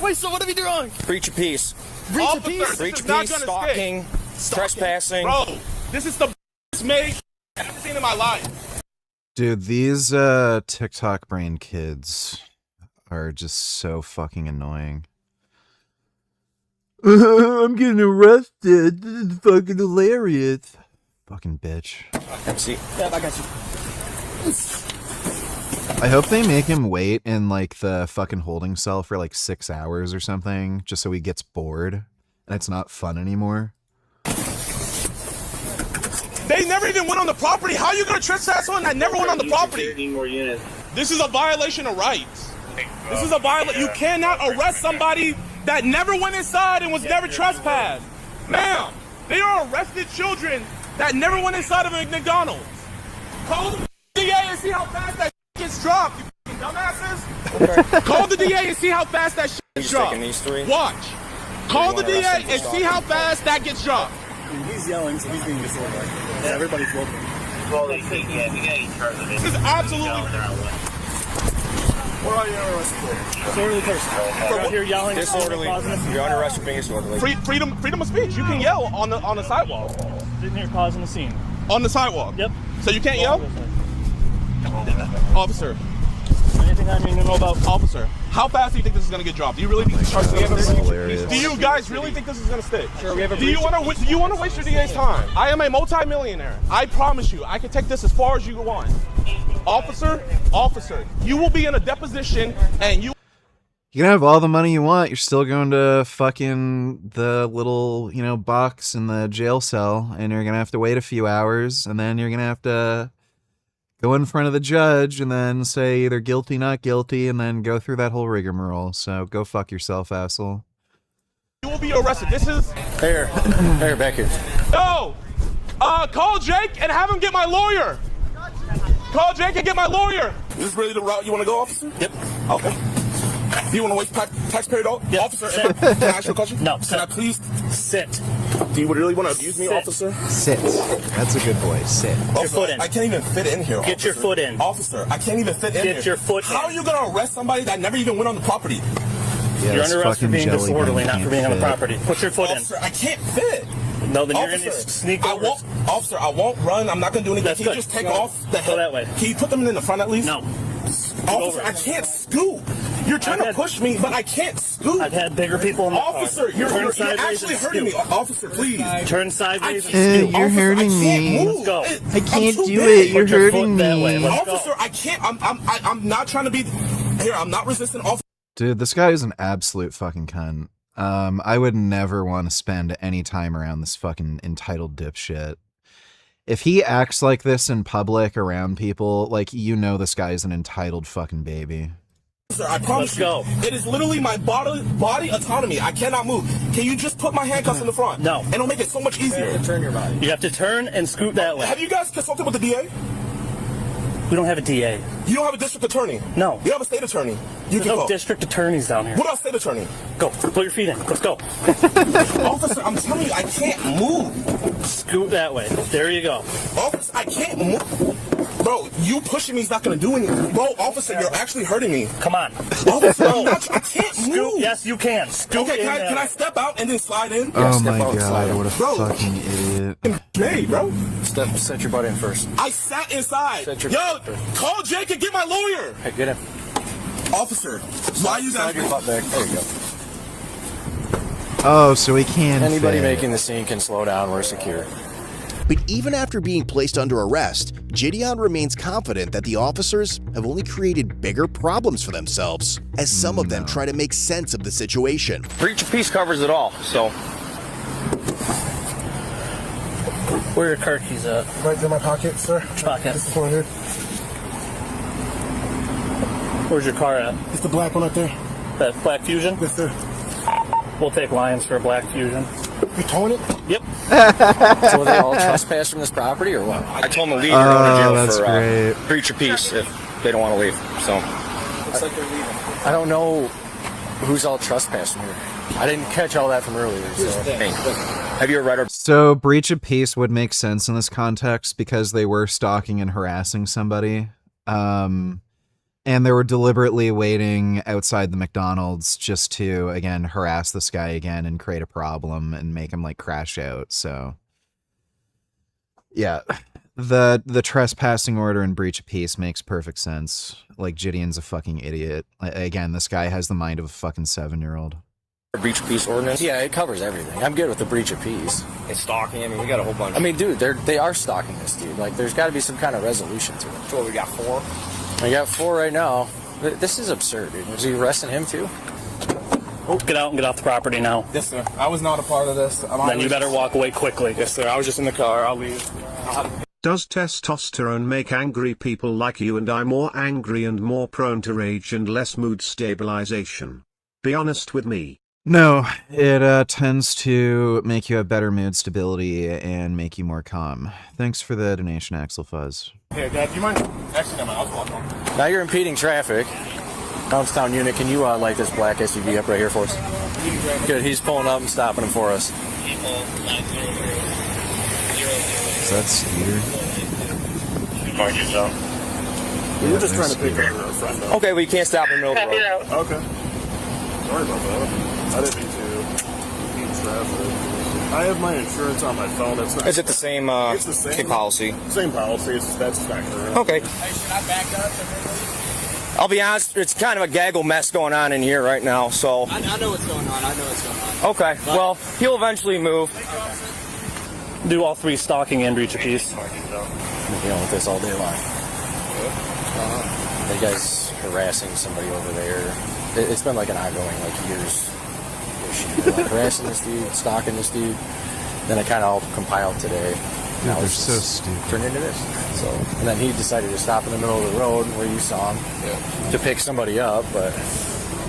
Wait, so what have you done wrong? Breach of peace. Breach of peace? Breach of not peace, gonna stalking, trespassing. Bro, this is the best made I've ever seen in my life. Dude, these TikTok brain kids are just so fucking annoying. I'm getting arrested. This is fucking hilarious. Fucking bitch. See? Yeah, I got you. I hope they make him wait in like the fucking holding cell for like 6 hours or something, just so he gets bored and it's not fun anymore. They never even went on the property. How are you gonna trespass someone that never went on the property? This is a violation of rights. This is a violation. You cannot arrest somebody that never went inside and was never trespassed. Ma'am, they are arrested children that never went inside of a McDonald's. Call the DA and see how fast that gets dropped, you dumbasses. Call the DA and see how fast that gets dropped. Watch. Call the DA and see how fast that gets dropped. He's yelling, so he's being disorderly. Yeah, everybody's looking. This is absolutely... What are you arrested for? Disorderly person. You're out here yelling. Disorderly. You're under arrest for being disorderly. Freedom of speech. You can yell on the sidewalk. Sitting here causing a scene. On the sidewalk? Yep. So you can't yell? Officer. Anything I need to know about? Officer, how fast do you think this is going to get dropped? Do you really think this charge is going to That's stick? hilarious. Do you guys really think this is going to stick? Sure, we have a do you want to waste your DA's time? I am a multi-millionaire. I promise you, I can take this as far as you want. Officer, you will be in a deposition and you You can have all the money you want, you're still going to fucking the little, you know, box in the jail cell, and you're gonna have to wait a few hours, and then you're gonna have to go in front of the judge and then say either guilty, not guilty, and then go through that whole rigmarole. So go fuck yourself, asshole. You will be arrested. This is... Here, back here. No! Call Jake and have him get my lawyer! Call Jake and get my lawyer! Is this really the route you want to go, officer? Yep. Okay. Do you want to waste taxpayer dollars? Yep. Officer, can I ask you a question? No. Can I please... Sit. Do you really want to abuse me, Sit. officer? Sit. That's a good boy. Sit. Get your foot in. I can't even fit in here, Get your foot in. Officer, I can't even fit in here. Get your foot in. How are you going to arrest somebody that never even went on the property? Yeah, You're this under arrest for fucking being jelly disorderly, gun not for being on the can't fit. property. Put your foot Officer, I can't fit. in. No, then you're Officer, going to sneak I over. won't, officer, I won't run. I'm not going to do anything. That's Can you good. just take Go. off the Go head? that way. Can you put them in the front at least? No. Officer, I can't scoot. You're trying to push me, but I can't scoot. I've had bigger people in the Officer, car. you're Turn sideways actually and hurting me. scoot. Officer, please. Turn sideways and Eh, scoot. you're Officer, hurting I can't me. move. Let's go. I can't too do big. it. You're Put your hurting foot that me. way. Let's go. Officer, I can't. I'm not trying to be here. I'm not resisting. Officer. Dude, this guy is an absolute fucking cunt. I would never want to spend any time around this fucking entitled dipshit. If he acts like this in public around people, like, you know this guy is an entitled fucking baby. Sir, I promise Let's go. you, it is literally my body autonomy. I cannot move. Can you just put my handcuffs in the front? No. And it'll make it so much easier. Turn your body. You have to turn and scoot that way. Have you guys consulted with the DA? We don't have a DA. You don't have a district attorney? No. You have a state attorney? You There's can no go. district attorneys down here. What about state attorney? Go. Put your feet in. Let's go. Officer, I'm telling you, I can't move. Scoot that way. There you go. Officer, I can't move. Bro, you pushing me is not going to do anything. Bro, officer, you're actually hurting me. Come on. Officer, I can't Scoot. move. Yes, you can. Scoot Okay, in can I step out and then slide in? Oh step my out and slide god, in. what a Bro. fucking idiot. Hey, bro. Set your butt in first. I sat inside. Set your- Yo, call Jake and get my lawyer. Hey, get in. Officer, why you guys... Slide your butt back. There you go. Oh, so he can Anybody fit. making the scene can slow down. We're secure. But even after being placed under arrest, Gideon remains confident that the officers have only created bigger problems for themselves, as some of them try to make sense of the situation. Breach of peace covers it all, so. Where are your car keys at? Right in my pocket, sir. Pocket. This is one here. Where's your car at? It's the black one right there. That Black Fusion? Yes, sir. We'll take Lions for a Black Fusion. You towing it? Yep. So are they all trespassing this property or what? I told them to leave or go to jail that's for great. breach of peace if they don't want to leave. So Looks like they're leaving. I don't know who's all trespassing here. I didn't catch all that from earlier. So. have you ever read our So breach of peace would make sense in this context because they were stalking and harassing somebody. And they were deliberately waiting outside the McDonald's just to, again, harass this guy again and create a problem and make him, like, crash out. So, yeah, the trespassing order and breach of peace makes perfect sense. Like, Gideon's a fucking idiot. Again, this guy has the mind of a fucking 7-year-old. breach of peace ordinance? Yeah, it covers everything. I'm good with the breach of peace. It's stalking. I mean, we got a whole bunch. I mean, dude, they are stalking this dude. Like, there's got to be some kind of resolution to it. So we got 4. I got 4 right now. This is absurd, dude. Was he arresting him too? Oh, get out and get off the property now. Yes, sir. I was not a part of this. Then you better walk away quickly. Yes, sir. I was just in the car. I'll leave. Does testosterone make angry people like you and I more angry and more prone to rage and less mood stabilization? Be honest with me. No, it tends to make you have better mood stability and make you more calm. Thanks for the donation, Axel Fuzz. Hey, Dad, do you mind? Actually, no, I was walking. Now you're impeding traffic. Downtown unit, can you light this black SUV up right here for us? Good, he's pulling up and stopping him for us. Is that Skeeter? Mind yourself. We were just trying to pick up a friend. Okay, well, you can't stop in the middle of the road. Okay. Sorry about that. I didn't mean to impede traffic. I have my insurance on my phone. It's not. Is it the same, it's the same policy? Same policy. That's not correct. Okay. Hey, should I back up? I'll be honest, it's kind of a gaggle mess going on in here right now, so. I know what's going on. Okay, well, he'll eventually move. Do all 3 stalking and breach of peace. I'm dealing with this all day long. The guy's harassing somebody over there. It's been like an ongoing, like, years issue. Like, harassing this dude, stalking this dude. Then I kind of all compiled today. Dude, they're so stupid. Turned into this. So, and then he decided to stop in the middle of the road where you saw him to pick somebody up, but...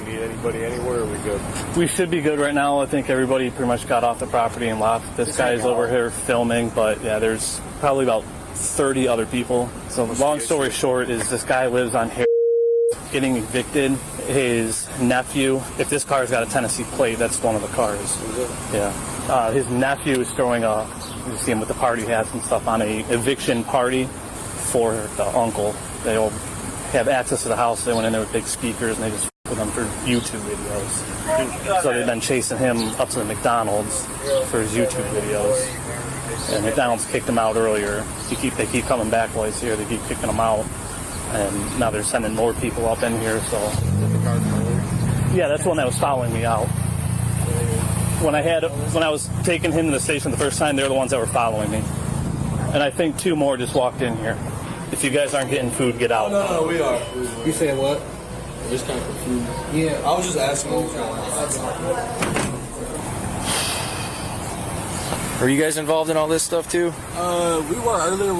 Need anybody anywhere? Are we good? We should be good right now. I think everybody pretty much got off the property and left. This guy's over here filming, but yeah, there's probably about 30 other people. So long story short is this guy lives on here getting evicted. His nephew, if this car's got a Tennessee plate, that's one of the cars. Yeah. His nephew is throwing you see him with the party hats and stuff on a eviction party for the uncle. They all have access to the house. They went in there with big speakers and they just with them for YouTube videos. So they've been chasing him up to the McDonald's for his YouTube videos. And McDonald's kicked him out earlier. They keep coming back while he's here. They keep kicking him out. And now they're sending more people up in here, so. Yeah, that's the one that was following me out. When I was taking him to the station the first time, they're the ones that were following me. And I think 2 more just walked in here. If you guys aren't getting food, get out. No, we are. You said what? Just kind of confused. Yeah, I was just asking what was going on. Are you guys involved in all this stuff too? We were earlier.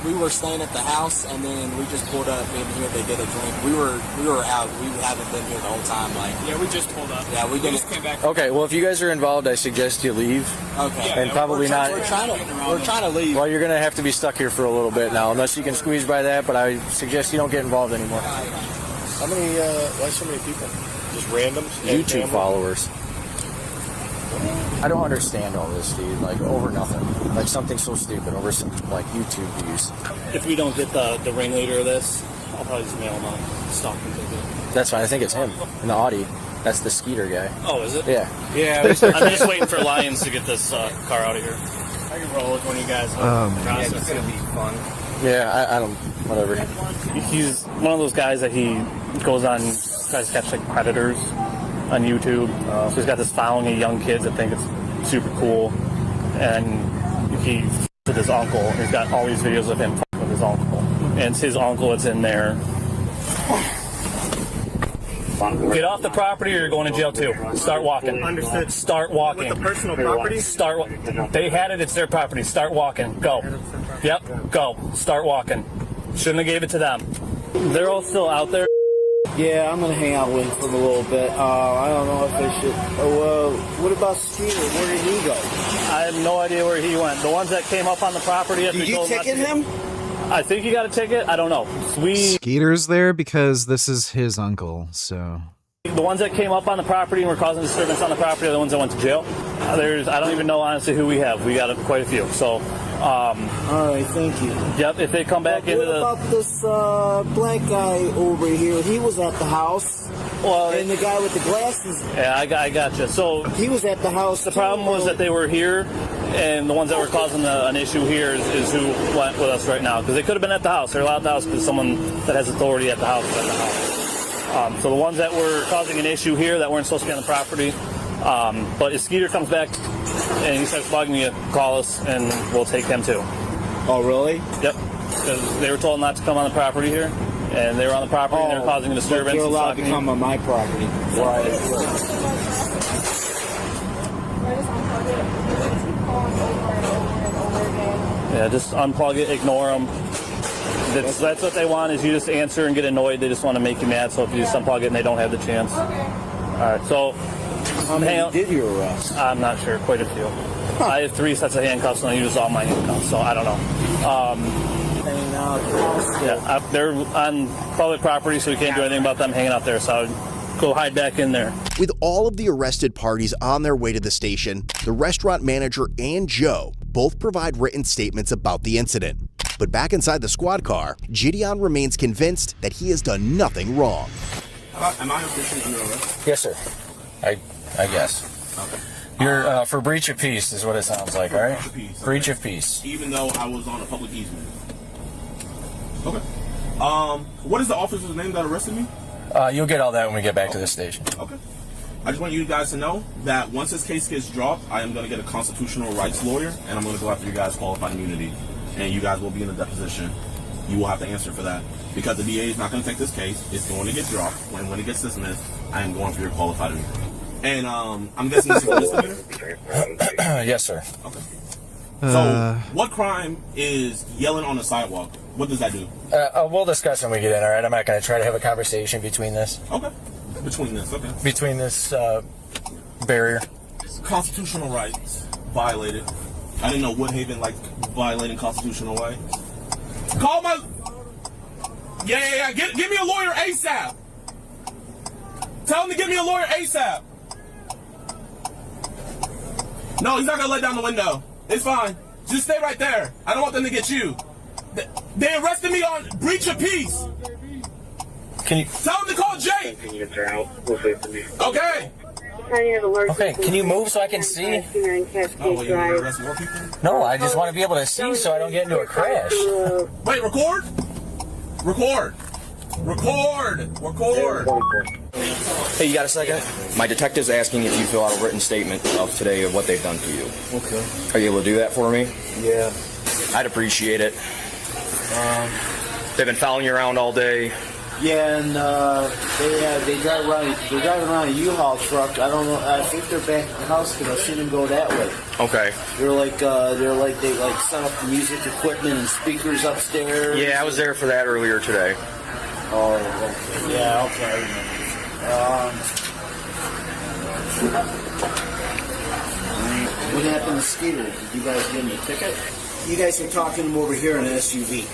We were staying at the house, and then we just pulled up in here. They did a drink. We were out. We haven't been here the whole time. Like, Yeah, we just pulled up. yeah, we just came back. Okay, well if you guys are involved, I suggest you leave. Okay, And probably not. We're trying to leave. Well, you're gonna have to be stuck here for a little bit now, unless you can squeeze by that. But I suggest you don't get involved anymore. How many? Why so many people? Just randoms? YouTube followers. I don't understand all this, dude. Like, over nothing. Like, something so stupid. Over some, like, YouTube views. If we don't get the ringleader of this, I'll probably just mail him a stalking ticket. That's fine. I think it's him in the Audi. That's the Skeeter guy. Oh, is it? Yeah. Yeah. I'm just waiting for Lions to get this car out of here. I can roll with one of you guys. Yeah, it's gonna be fun. Yeah, I don't... Whatever. He's one of those guys that he goes on, tries to catch, like, predators on YouTube. So he's got this following of young kids that think it's super cool. And he with his uncle. He's got all these videos of him with his uncle. And it's his uncle that's in there. Get off the property or you're going to jail too. Start walking. Understood. Start walking. With the personal property? They had it, it's their property. Start walking. Go. Yep, go. Start walking. Shouldn't have gave it to them. They're all still out there. Yeah, I'm gonna hang out with him for a little bit. I don't know if I should. Oh, what about Skeeter? Where did he go? I have no idea where he went. The ones that came up on the property. Did you ticket him? I think you got a ticket. I don't know. Skeeter's there because this is his uncle, so. The ones that came up on the property and were causing disturbance on the property are the ones that went to jail. I don't even know honestly who we have. We got quite a few. So. All right, thank you. Yep. If they come back into the. What about this black guy over here? He was at the house. Well, and the guy with the glasses. Yeah, I got you. So he was at the house. The problem was that they were here, and the ones that were causing an issue here is who went with us right now. Because they could have been at the house. They're allowed at the house because someone that has authority at the house is at the house. So the ones that were causing an issue here that weren't supposed to be on the property. But if Skeeter comes back and he starts bugging you, call us and we'll take him too. Oh, really? Yep. Because they were told not to come on the property here. And they were on the property and they're causing a disturbance. They're allowed to come on my property. Right. Yeah, just unplug it, ignore them. That's what they want, is you just answer and get annoyed. They just want to make you mad. So if you just unplug it and they don't have the chance. All right, so. How many did you arrest? I'm not sure, quite a few. I have 3 sets of handcuffs and I use all my handcuffs, so I don't know. Yeah, they're on public property, so we can't do anything about them hanging out there, so I would go hide back in there. With all of the arrested parties on their way to the station, the restaurant manager and Joe both provide written statements about the incident. But back inside the squad car, Gideon remains convinced that he has done nothing wrong. Am I officially under arrest? Yes, sir. I guess. Okay. You're for breach of peace is what it sounds like, all right? Breach of peace. Even though I was on a public easement. Okay. What is the officer's name that arrested me? You'll get all that when we get back to the station. Okay. I just want you guys to know that once this case gets dropped, I am going to get a constitutional rights lawyer, and I'm going to go after you guys' qualified immunity, and you guys will be in a deposition. You will have to answer for that because the DA is not going to take this case. It's going to get dropped, and when it gets dismissed, I am going for your qualified immunity. And I'm guessing this is a misdemeanor? Yes, sir. Okay. So, what crime is yelling on the sidewalk? What does that do? We'll discuss when we get in, all right? I'm not going to try to have a conversation between this. Okay. Between this barrier. Constitutional rights violated. I didn't know Woodhaven liked violating constitutional rights. Call my... Yeah. Give me a lawyer ASAP. Tell him to give me a lawyer ASAP. No, he's not going to let down the window. It's fine. Just stay right there. I don't want them to get you. They arrested me on breach of peace. Can you... Tell him to call Jake. Okay. Okay, can you move so I can see? Oh, you want to arrest more people? No, I just want to be able to see so I don't get into a crash. Wait, record? Record. Hey, you got a second? My detective's asking if you fill out a written statement of today of what they've done to you. Okay. Are you able to do that for me? Yeah. I'd appreciate it. They've been following you around all day. Yeah, and they drive around. They're driving around a U-Haul truck. I don't know. I think they're back at the house because I've seen them go that way. Okay. They set up the music equipment and speakers upstairs. Yeah, I was there for that earlier today. Oh, okay. Yeah, okay. What happened to Skeeter? Did you guys give him a ticket? You guys are talking him over here in an SUV.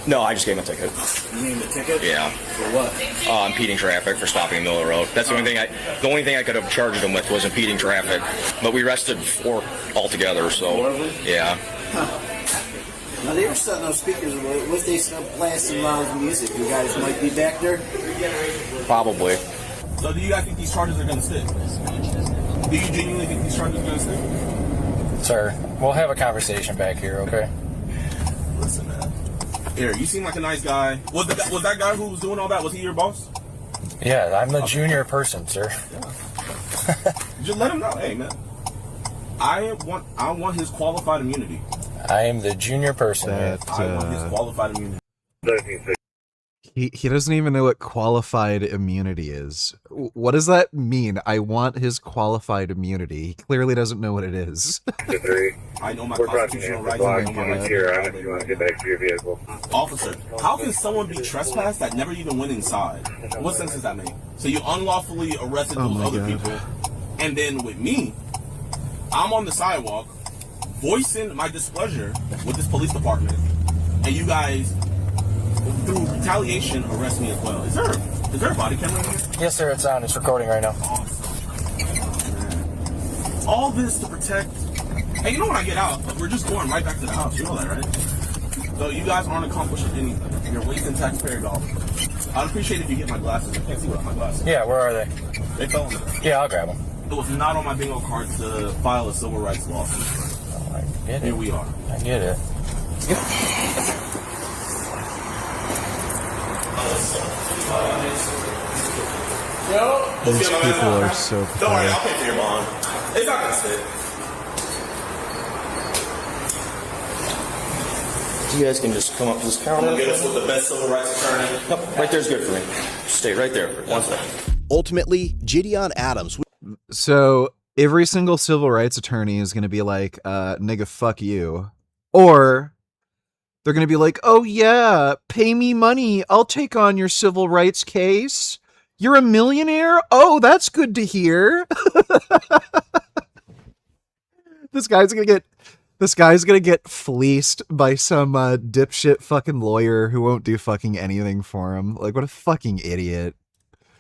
No, I just gave him a ticket. You gave him a ticket? Yeah. For what? Impeding traffic for stopping in the middle of the road. That's the only thing I could have charged him with was impeding traffic. But we arrested 4 altogether, so. 4 of them? Yeah. Huh. Now they were setting up speakers. What if they start blasting loud music? You guys might be back there? Probably. So do you guys think these charges are going to stick? Do you genuinely think these charges are going to stick? Sir, we'll have a conversation back here, okay? Listen, man. Here, you seem like a nice guy. Was that guy who was doing all that, was he your boss? Yeah, I'm the junior person, sir. Yeah. Just let him know, hey, man. I want his qualified immunity. I am the junior person. That, I want his qualified immunity. He doesn't even know what qualified immunity is. What does that mean? I want his qualified immunity. He clearly doesn't know what it is. I know my constitutional rights. I know my rights. You want to get back to your vehicle. Officer, how can someone be trespassed that never even went inside? What sense does that make? So you unlawfully arrested those other people, and then with me, I'm on the sidewalk voicing my displeasure with this police department, and you guys, through retaliation, arrest me as well. Is there a body camera in here? Yes, sir. It's on. It's recording right now. Awesome. All this to protect. Hey, you know when I get out, we're just going right back to the house. You know that, right? So you guys aren't accomplishing anything. You're wasting taxpayer dollars. I'd appreciate if you get my glasses. I can't see without my glasses. Yeah, where are they? They fell in there. Yeah, I'll grab them. It was not on my bingo card to file a civil rights lawsuit. Oh, I get it. Here we are. I get it. These people are so pathetic. Don't worry, I'll pay for your bond. It's not gonna sit. You guys can just come up to this counter. Get us with the best civil rights attorney. Nope, right there's good for me. Stay right there for 1 second. Ultimately, Gideon Adams. So every single civil rights attorney is going to be like, nigga, fuck you. Or they're going to be like, oh yeah, pay me money. I'll take on your civil rights case. You're a millionaire? Oh, that's good to hear. This guy's gonna get fleeced by some dipshit fucking lawyer who won't do fucking anything for him. Like, what a fucking idiot.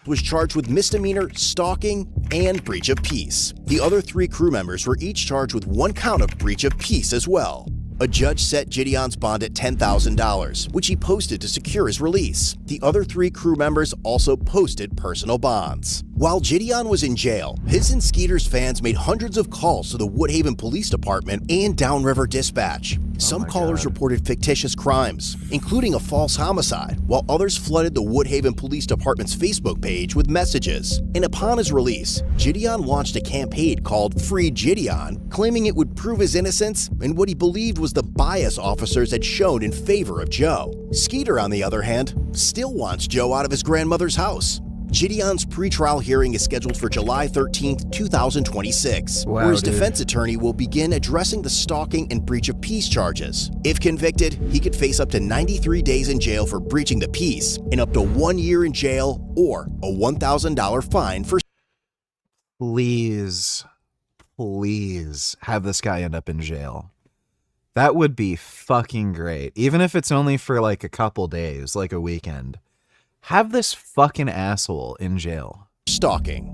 Was charged with misdemeanor, stalking, and breach of peace. The other 3 crew members were each charged with 1 count of breach of peace as well. A judge set Gideon's bond at $10,000, which he posted to secure his release. The other 3 crew members also posted personal bonds. While Gideon was in jail, his and Skeeter's fans made hundreds of calls to the Woodhaven Police Department and Downriver Dispatch. Some callers reported fictitious crimes, including a false homicide, while others flooded the Woodhaven Police Department's Facebook page with messages. And upon his release, Gideon launched a campaign called Free Gideon, claiming it would prove his innocence and what he believed was the bias officers had shown in favor of Joe. Skeeter, on the other hand, still wants Joe out of his grandmother's house. Gideon's pretrial hearing is scheduled for July 13th, 2026, where his defense attorney will begin addressing the stalking and breach of peace charges. If convicted, he could face up to 93 days in jail for breaching the peace and up to 1 year in jail or a $1,000 fine for... Please have this guy end up in jail. That would be fucking great. Even if it's only for like a couple days, like a weekend. Have this fucking asshole in jail. Stalking.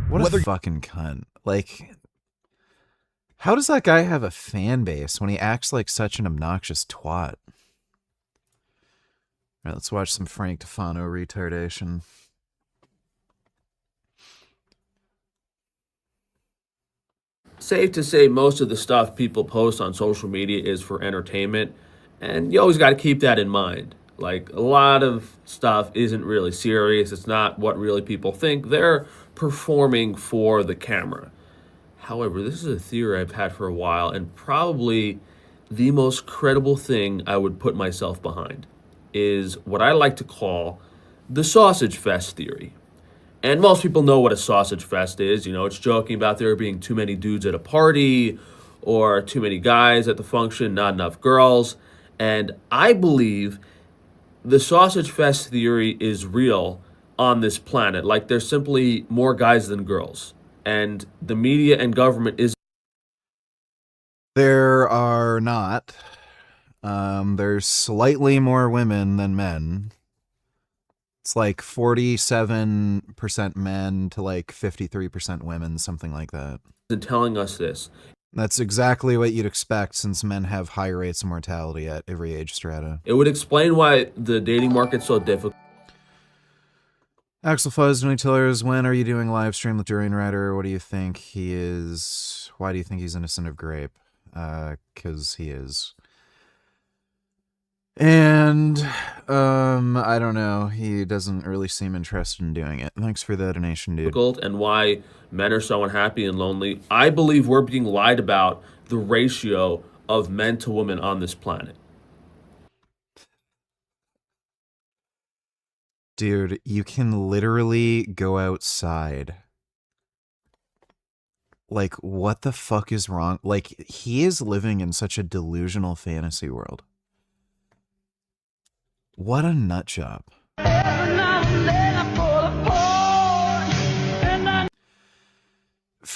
What a fucking cunt. Like, how does that guy have a fan base when he acts like such an obnoxious twat? Alright, let's watch some Frank Tufano retardation. Safe to say most of the stuff people post on social media is for entertainment, and you always got to keep that in mind. Like, a lot of stuff isn't really serious. It's not what really people think. They're performing for the camera. However, this is a theory I've had for a while, and probably the most credible thing I would put myself behind is what I like to call the sausage fest theory. And most people know what a sausage fest is. You know, it's joking about there being too many dudes at a party or too many guys at the function, not enough girls. And I believe the sausage fest theory is real on this planet. Like, there's simply more guys than girls. And the media and government is... There are not. There's slightly more women than men. It's like 47% men to like 53% women, something like that. telling us this. That's exactly what you'd expect, since men have high rates of mortality at every age strata. It would explain why the dating market's so difficult. Axel Fuzz, Tony Tillers, when are you doing a live stream with Durian Rider? What do you think he is? Why do you think he's innocent of grape? 'Cause he is. And, I don't know. He doesn't really seem interested in doing it. Thanks for the donation, dude. And why men are so unhappy and lonely. I believe we're being lied about the ratio of men to women on this planet. Dude, you can literally go outside. Like, what the fuck is wrong? Like, he is living in such a delusional fantasy world. What a nut job.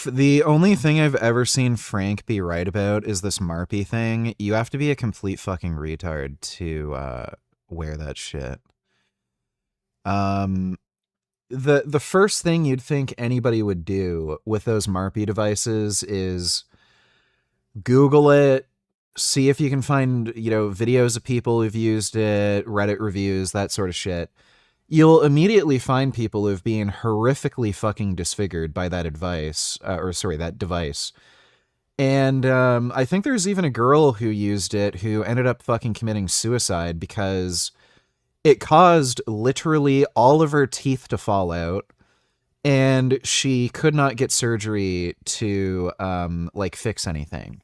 The only thing I've ever seen Frank be right about is this Marpy thing. You have to be a complete fucking retard to wear that shit. The first thing you'd think anybody would do with those Marpy devices is Google it, see if you can find, videos of people who've used it, Reddit reviews, that sort of shit. You'll immediately find people who've been horrifically fucking disfigured by that that device. And I think there's even a girl who used it who ended up fucking committing suicide because it caused literally all of her teeth to fall out, and she could not get surgery to fix anything.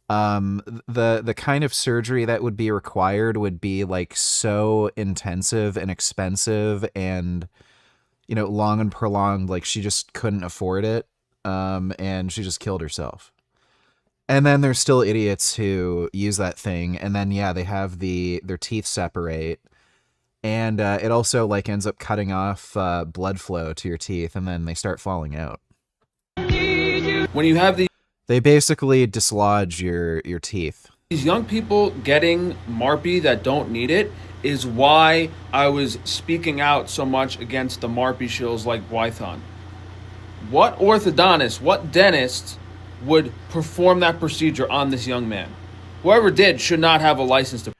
The kind of surgery that would be required would be like so intensive and expensive and long and prolonged, like she just couldn't afford it. And she just killed herself. And then there's still idiots who use that thing, and then they have their teeth separate, and it also like ends up cutting off blood flow to your teeth, and then they start falling out. When you have they basically dislodge your teeth. these young people getting Marpy that don't need it is why I was speaking out so much against the Marpy shills like Wython. What orthodontist, what dentist would perform that procedure on this young man? Whoever did should not have a license to.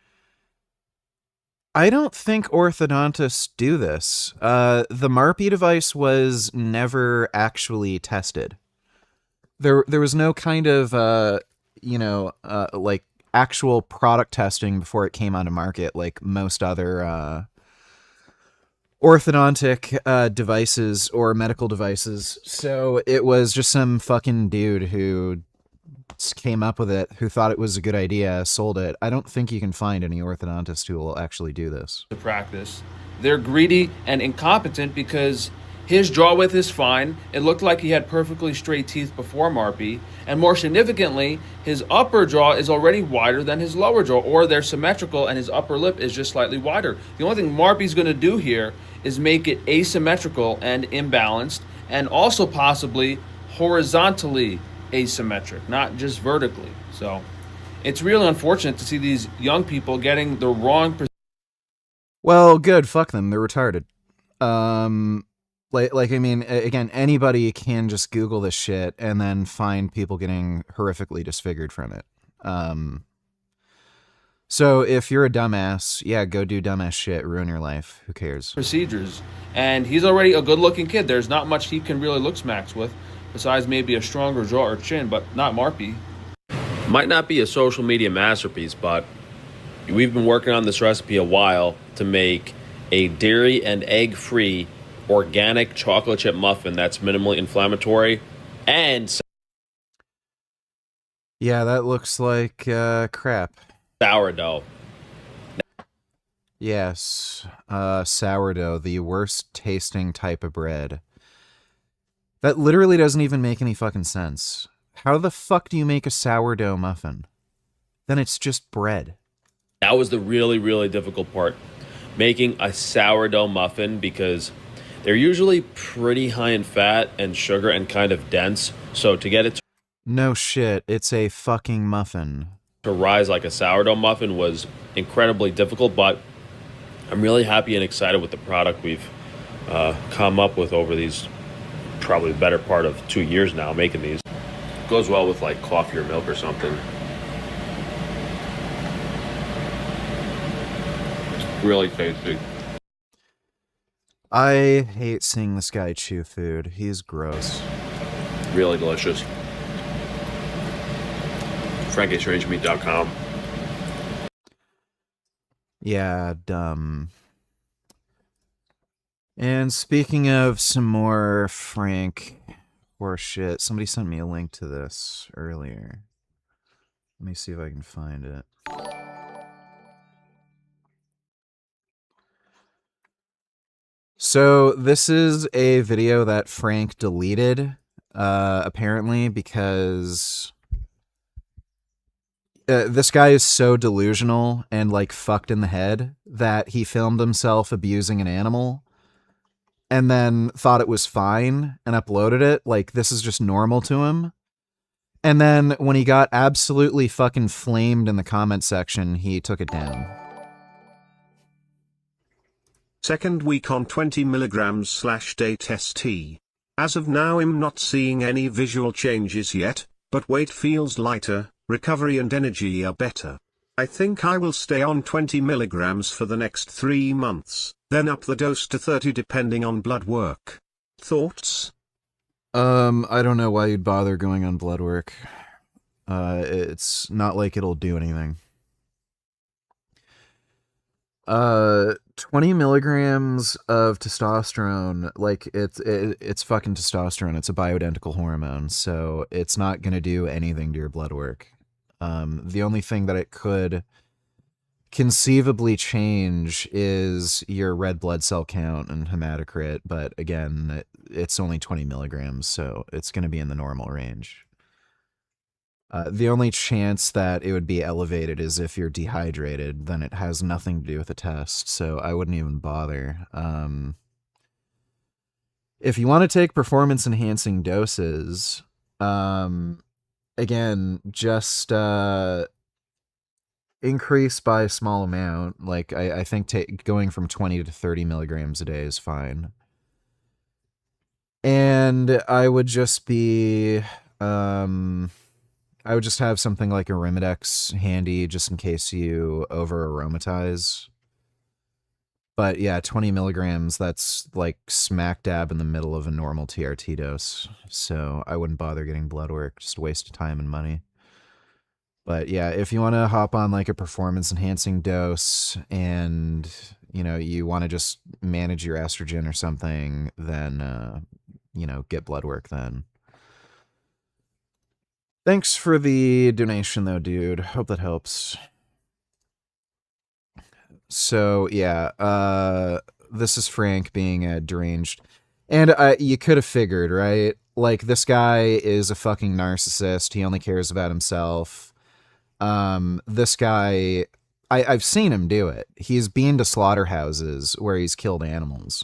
I don't think orthodontists do this. The Marpy device was never actually tested. There was no kind of, like actual product testing before it came onto market, like most other orthodontic devices or medical devices. So it was just some fucking dude who came up with it, who thought it was a good idea, sold it. I don't think you can find any orthodontist who will actually do this. To practice. They're greedy and incompetent because his jaw width is fine. It looked like he had perfectly straight teeth before Marpy. And more significantly, his upper jaw is already wider than his lower jaw, or they're symmetrical and his upper lip is just slightly wider. The only thing Marpy's going to do here is make it asymmetrical and imbalanced, and also possibly horizontally asymmetric, not just vertically. So it's really unfortunate to see these young people getting the wrong. Well, good. Fuck them. They're retarded. I mean, again, anybody can just Google this shit and then find people getting horrifically disfigured from it. So if you're a dumbass, go do dumbass shit, ruin your life. Who cares? Procedures. And he's already a good-looking kid. There's not much he can really look smacks with, besides maybe a stronger jaw or chin, but not Marpy. Might not be a social media masterpiece, but we've been working on this recipe a while to make a dairy and egg-free organic chocolate chip muffin that's minimally inflammatory and that looks like crap. Sourdough. Yes, sourdough, the worst tasting type of bread. That literally doesn't even make any fucking sense. How the fuck do you make a sourdough muffin? Then it's just bread. That was the really, really difficult part. Making a sourdough muffin, because they're usually pretty high in fat and sugar and kind of dense. So to get it no shit, it's a fucking muffin. To rise like a sourdough muffin was incredibly difficult, but I'm really happy and excited with the product we've come up with over these probably the better part of 2 years now making these. Goes well with like coffee or milk or something. Really tasty. I hate seeing this guy chew food. He's gross. Really delicious. FrankieStrangeMeat.com. Yeah, dumb. And speaking of some more Frank horseshit, somebody sent me a link to this earlier. Let me see if I can find it. So this is a video that Frank deleted, apparently, because this guy is so delusional and like fucked in the head that he filmed himself abusing an animal and then thought it was fine and uploaded it. Like, this is just normal to him. And then when he got absolutely fucking flamed in the comment section, he took it down. Second week on 20 mg/day test T. As of now I'm not seeing any visual changes yet, but weight feels lighter, recovery and energy are better. I think I will stay on 20 mg for the next 3 months, then up the dose to 30 depending on blood work. Thoughts? I don't know why you'd bother going on blood work. It's not like it'll do anything. 20 milligrams of testosterone, like it's fucking testosterone. It's a bioidentical hormone, so it's not gonna do anything to your blood work. The only thing that it could conceivably change is your red blood cell count and hematocrit, but again, it's only 20 milligrams, so it's gonna be in the normal range. The only chance that it would be elevated is if you're dehydrated, then it has nothing to do with the test, so I wouldn't even bother. If you want to take performance-enhancing doses, again, just increase by a small amount. Like, I think going from 20 to 30 milligrams a day is fine. And I would just be... I would just have something like a Arimidex handy just in case you over-aromatize. But yeah, 20 milligrams, that's like smack dab in the middle of a normal TRT dose. So I wouldn't bother getting blood work, just a waste of time and money. But yeah, if you want to hop on like a performance-enhancing dose and, you know, you want to just manage your estrogen or something, then, you know, get blood work then. Thanks for the donation, though, dude. Hope that helps. So, yeah, this is Frank being deranged. And you could have figured, right? Like, this guy is a fucking narcissist. He only cares about himself. This guy, I've seen him do it. He's been to slaughterhouses where he's killed animals.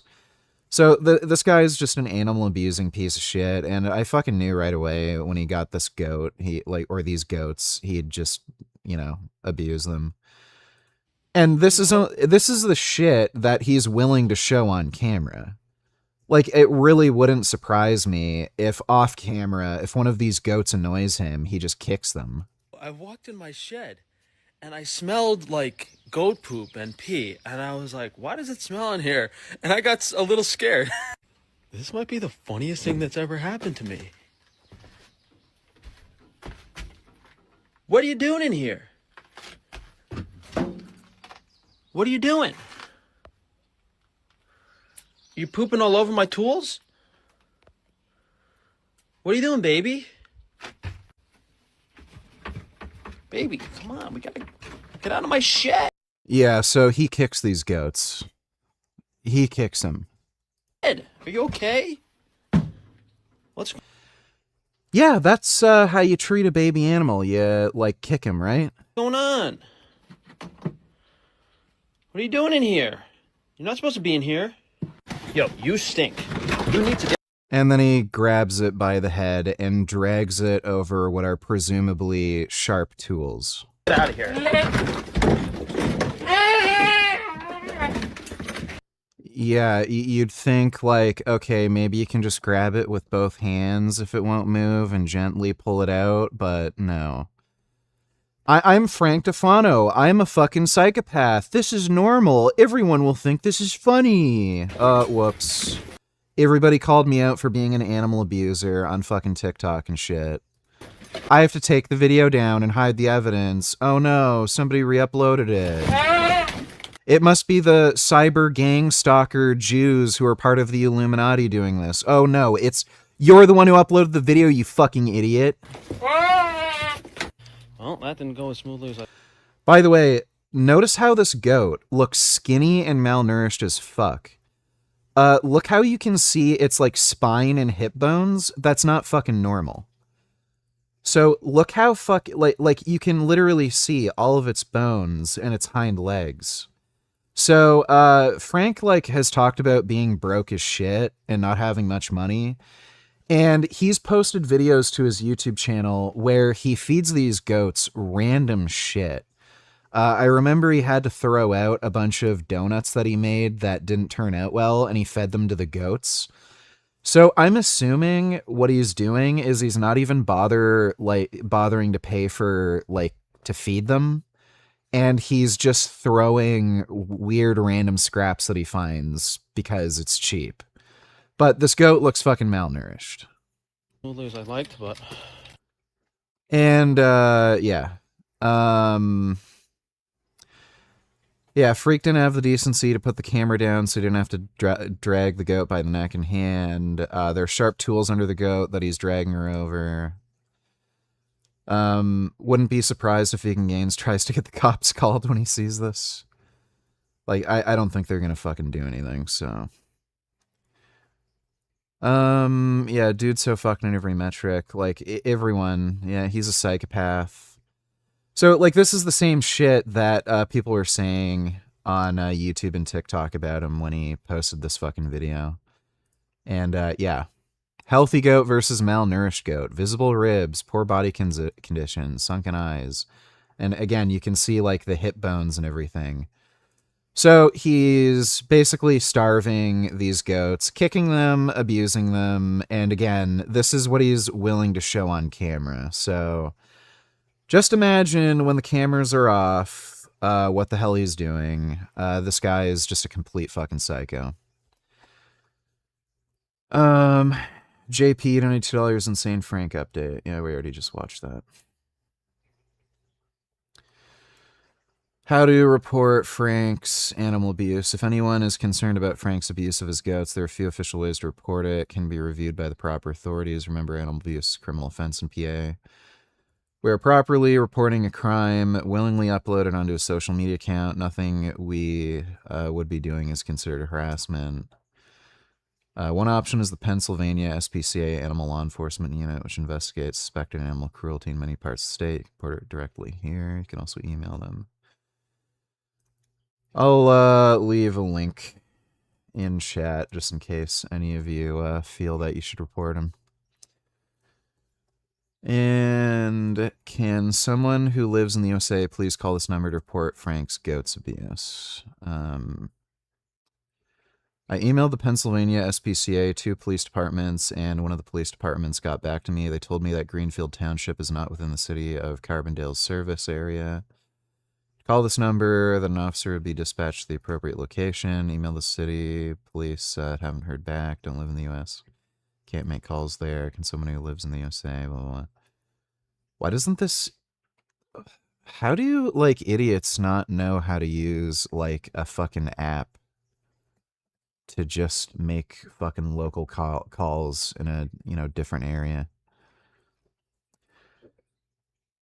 So this guy is just an animal abusing piece of shit, and I fucking knew right away when he got this goat, or these goats, he'd just, you know, abuse them. And this is the shit that he's willing to show on camera. Like, it really wouldn't surprise me if off camera, if one of these goats annoys him, he just kicks them. I walked in my shed and I smelled like goat poop and pee, and I was like, why does it smell in here? And I got a little scared. This might be the funniest thing that's ever happened to me. What are you doing in here? What are you doing? You pooping all over my tools? What are you doing, baby? Baby, come on, we gotta get out of my shed. Yeah, so he kicks these goats. He kicks them. Are you okay? What's... Yeah, that's how you treat a baby animal. You, like, kick him, right? going on? What are you doing in here? You're not supposed to be in here. Yo, you stink. You need to get... And then he grabs it by the head and drags it over what are presumably sharp tools. Get out of here. Yeah, you'd think, like, okay, maybe you can just grab it with both hands if it won't move and gently pull it out, but no. I'm Frank Tufano. I'm a fucking psychopath. This is normal. Everyone will think this is funny. Whoops. Everybody called me out for being an animal abuser on fucking TikTok and shit. I have to take the video down and hide the evidence. Oh no, somebody re-uploaded it. It must be the cyber gang stalker Jews who are part of the Illuminati doing this. Oh no, you're the one who uploaded the video, you fucking idiot. Well, that didn't go as smoothly as I... By the way, notice how this goat looks skinny and malnourished as fuck. Look how you can see its like spine and hip bones. That's not fucking normal. So look how like you can literally see all of its bones and its hind legs. So Frank like has talked about being broke as shit and not having much money. And he's posted videos to his YouTube channel where he feeds these goats random shit. I remember he had to throw out a bunch of donuts that he made that didn't turn out well, and he fed them to the goats. So I'm assuming what he's doing is he's not even bothering to pay for to feed them, and he's just throwing weird random scraps that he finds because it's cheap. But this goat looks fucking malnourished. As I liked, but And yeah. Yeah, Freak didn't have the decency to put the camera down so he didn't have to drag the goat by the neck and hand. There are sharp tools under the goat that he's dragging her over. Wouldn't be surprised if Vegan Gaines tries to get the cops called when he sees this. Like, I don't think they're gonna fucking do anything, so. Yeah, dude's so fucking in every metric. Like, everyone, yeah, he's a psychopath. So, like, this is the same shit that people were saying on YouTube and TikTok about him when he posted this fucking video. And, yeah. Healthy goat versus malnourished goat. Visible ribs, poor body condition, sunken eyes. And, again, you can see, like, the hip bones and everything. So, he's basically starving these goats, kicking them, abusing them. And, again, this is what he's willing to show on camera. So... just imagine when the cameras are off, what the hell he's doing. This guy is just a complete fucking psycho. JP, $22 Insane Frank update. Yeah, we already just watched that. How to report Frank's animal abuse. If anyone is concerned about Frank's abuse of his goats, there are a few official ways to report it. It can be reviewed by the proper authorities. Remember, animal abuse is a criminal offense in PA. We're properly reporting a crime, willingly upload it onto a social media account. Nothing we would be doing is considered harassment. One option is the Pennsylvania SPCA Animal Law Enforcement Unit, which investigates suspected animal cruelty in many parts of the state. You can report it directly here. You can also email them. I'll leave a link in chat just in case any of you feel that you should report him. And can someone who lives in the USA please call this number to report Frank's goats abuse? I emailed the Pennsylvania SPCA, 2 police departments, and one of the police departments got back to me. They told me that Greenfield Township is not within the city of Carbondale's service area. Call this number, then an officer would be dispatched to the appropriate location. Email the city. Police haven't heard back. Don't live in the U.S. Can't make calls there. Can someone who lives in the USA? Blah, blah, blah. Why doesn't this... How do, like, idiots not know how to use, like, a fucking app to just make fucking local calls in a, you know, different area?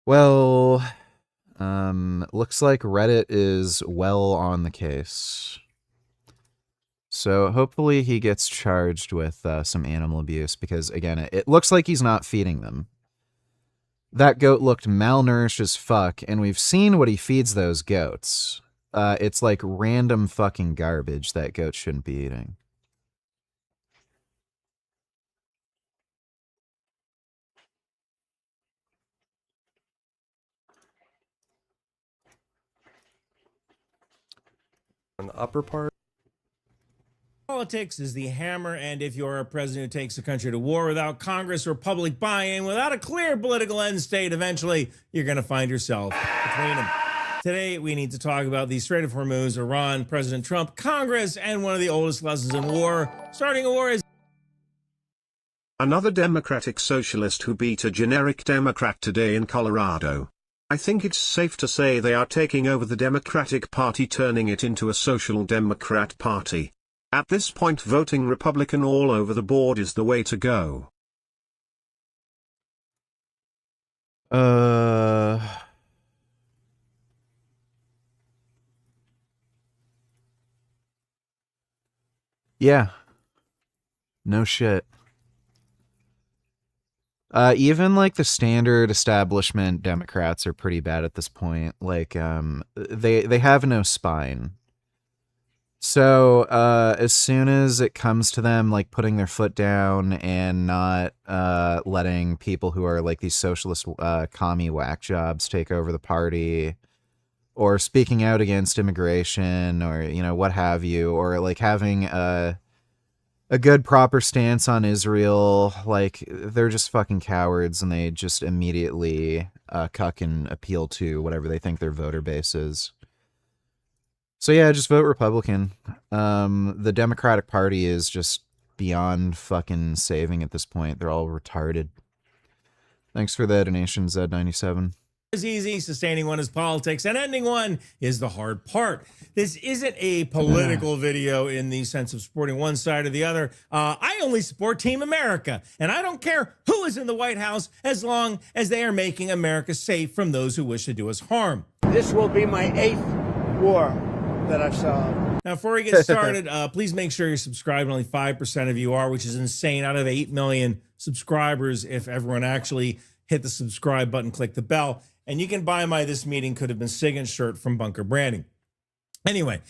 Well, looks like Reddit is well on the case. So hopefully he gets charged with some animal abuse because, again, it looks like he's not feeding them. That goat looked malnourished as fuck, and we've seen what he feeds those goats. It's like random fucking garbage that goats shouldn't be eating. On the upper part. Politics is the hammer, and if you're a president who takes the country to war without Congress or public buy-in, without a clear political end state, eventually you're going to find yourself between them. Today, we need to talk about the Strait of Hormuz, Iran, President Trump, Congress, and one of the oldest lessons in war. Starting a war is... Another Democratic socialist who beat a generic Democrat today in Colorado. I think it's safe to say they are taking over the Democratic Party, turning it into a social Democrat party. At this point, voting Republican all over the board is the way to go. Yeah, No shit. Even like the standard establishment Democrats are pretty bad at this point. Like, they have no spine. So, as soon as it comes to them, like putting their foot down and not, letting people who are like these socialist, commie whack jobs take over the party, or speaking out against immigration, or, you know, what have you, or like having, a good proper stance on Israel, like they're just fucking cowards and they just immediately cuck and appeal to whatever they think their voter base is. So yeah, just vote Republican. The Democratic Party is just beyond fucking saving at this point. They're all retarded. Thanks for the donation, Z97. Is easy, sustaining one is politics, and ending one is the hard part. This isn't a political video in the sense of supporting one side or the other. I only support Team America, and I don't care who is in the White House as long as they are making America safe from those who wish to do us harm. This will be my 8th war that I've solved. Now, before we get started, please make sure you're subscribed. Only 5% of you are, which is insane. Out of 8 million subscribers, if everyone actually hit the subscribe button, click the bell. And you can buy my This Meeting Could Have Been SIGINT shirt from Bunker Branding. Anyway,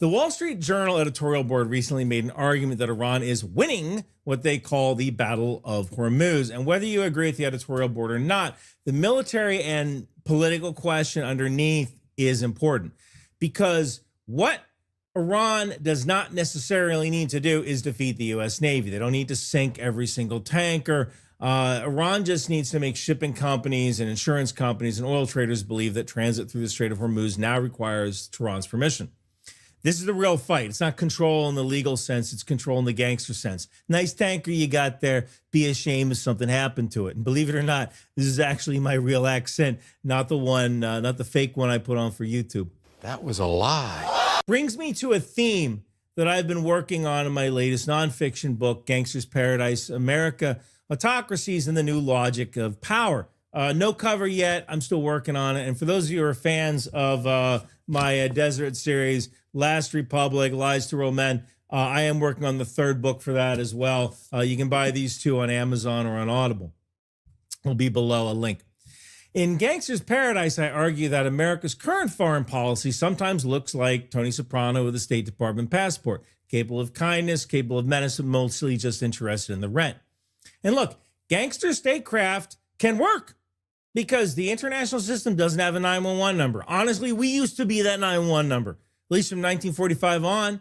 the Wall Street Journal editorial board recently made an argument that Iran is winning what they call the Battle of Hormuz. And whether you agree with the editorial board or not, the military and political question underneath is important. Because what Iran does not necessarily need to do is defeat the U.S. Navy. They don't need to sink every single tanker. Iran just needs to make shipping companies and insurance companies and oil traders believe that transit through the Strait of Hormuz now requires Tehran's permission. This is the real fight. It's not control in the legal sense. It's control in the gangster sense. Nice tanker you got there. Be ashamed if something happened to it. And believe it or not, this is actually my real accent, not the one, not the fake one I put on for YouTube. That was a lie. Brings me to a theme that I've been working on in my latest nonfiction book, Gangster's Paradise, America, Autocracies and the New Logic of Power. No cover yet. I'm still working on it. And for those of you who are fans of my Desert series, Last Republic, Lies to Real Men, I am working on the 3rd book for that as well. You can buy these 2 on Amazon or on Audible. It'll be below a link. In Gangster's Paradise, I argue that America's current foreign policy sometimes looks like Tony Soprano with a State Department passport, capable of kindness, capable of menace, and mostly just interested in the rent. And look, gangster statecraft can work because the international system doesn't have a 911 number. Honestly, we used to be that 911 number, at least from 1945 on.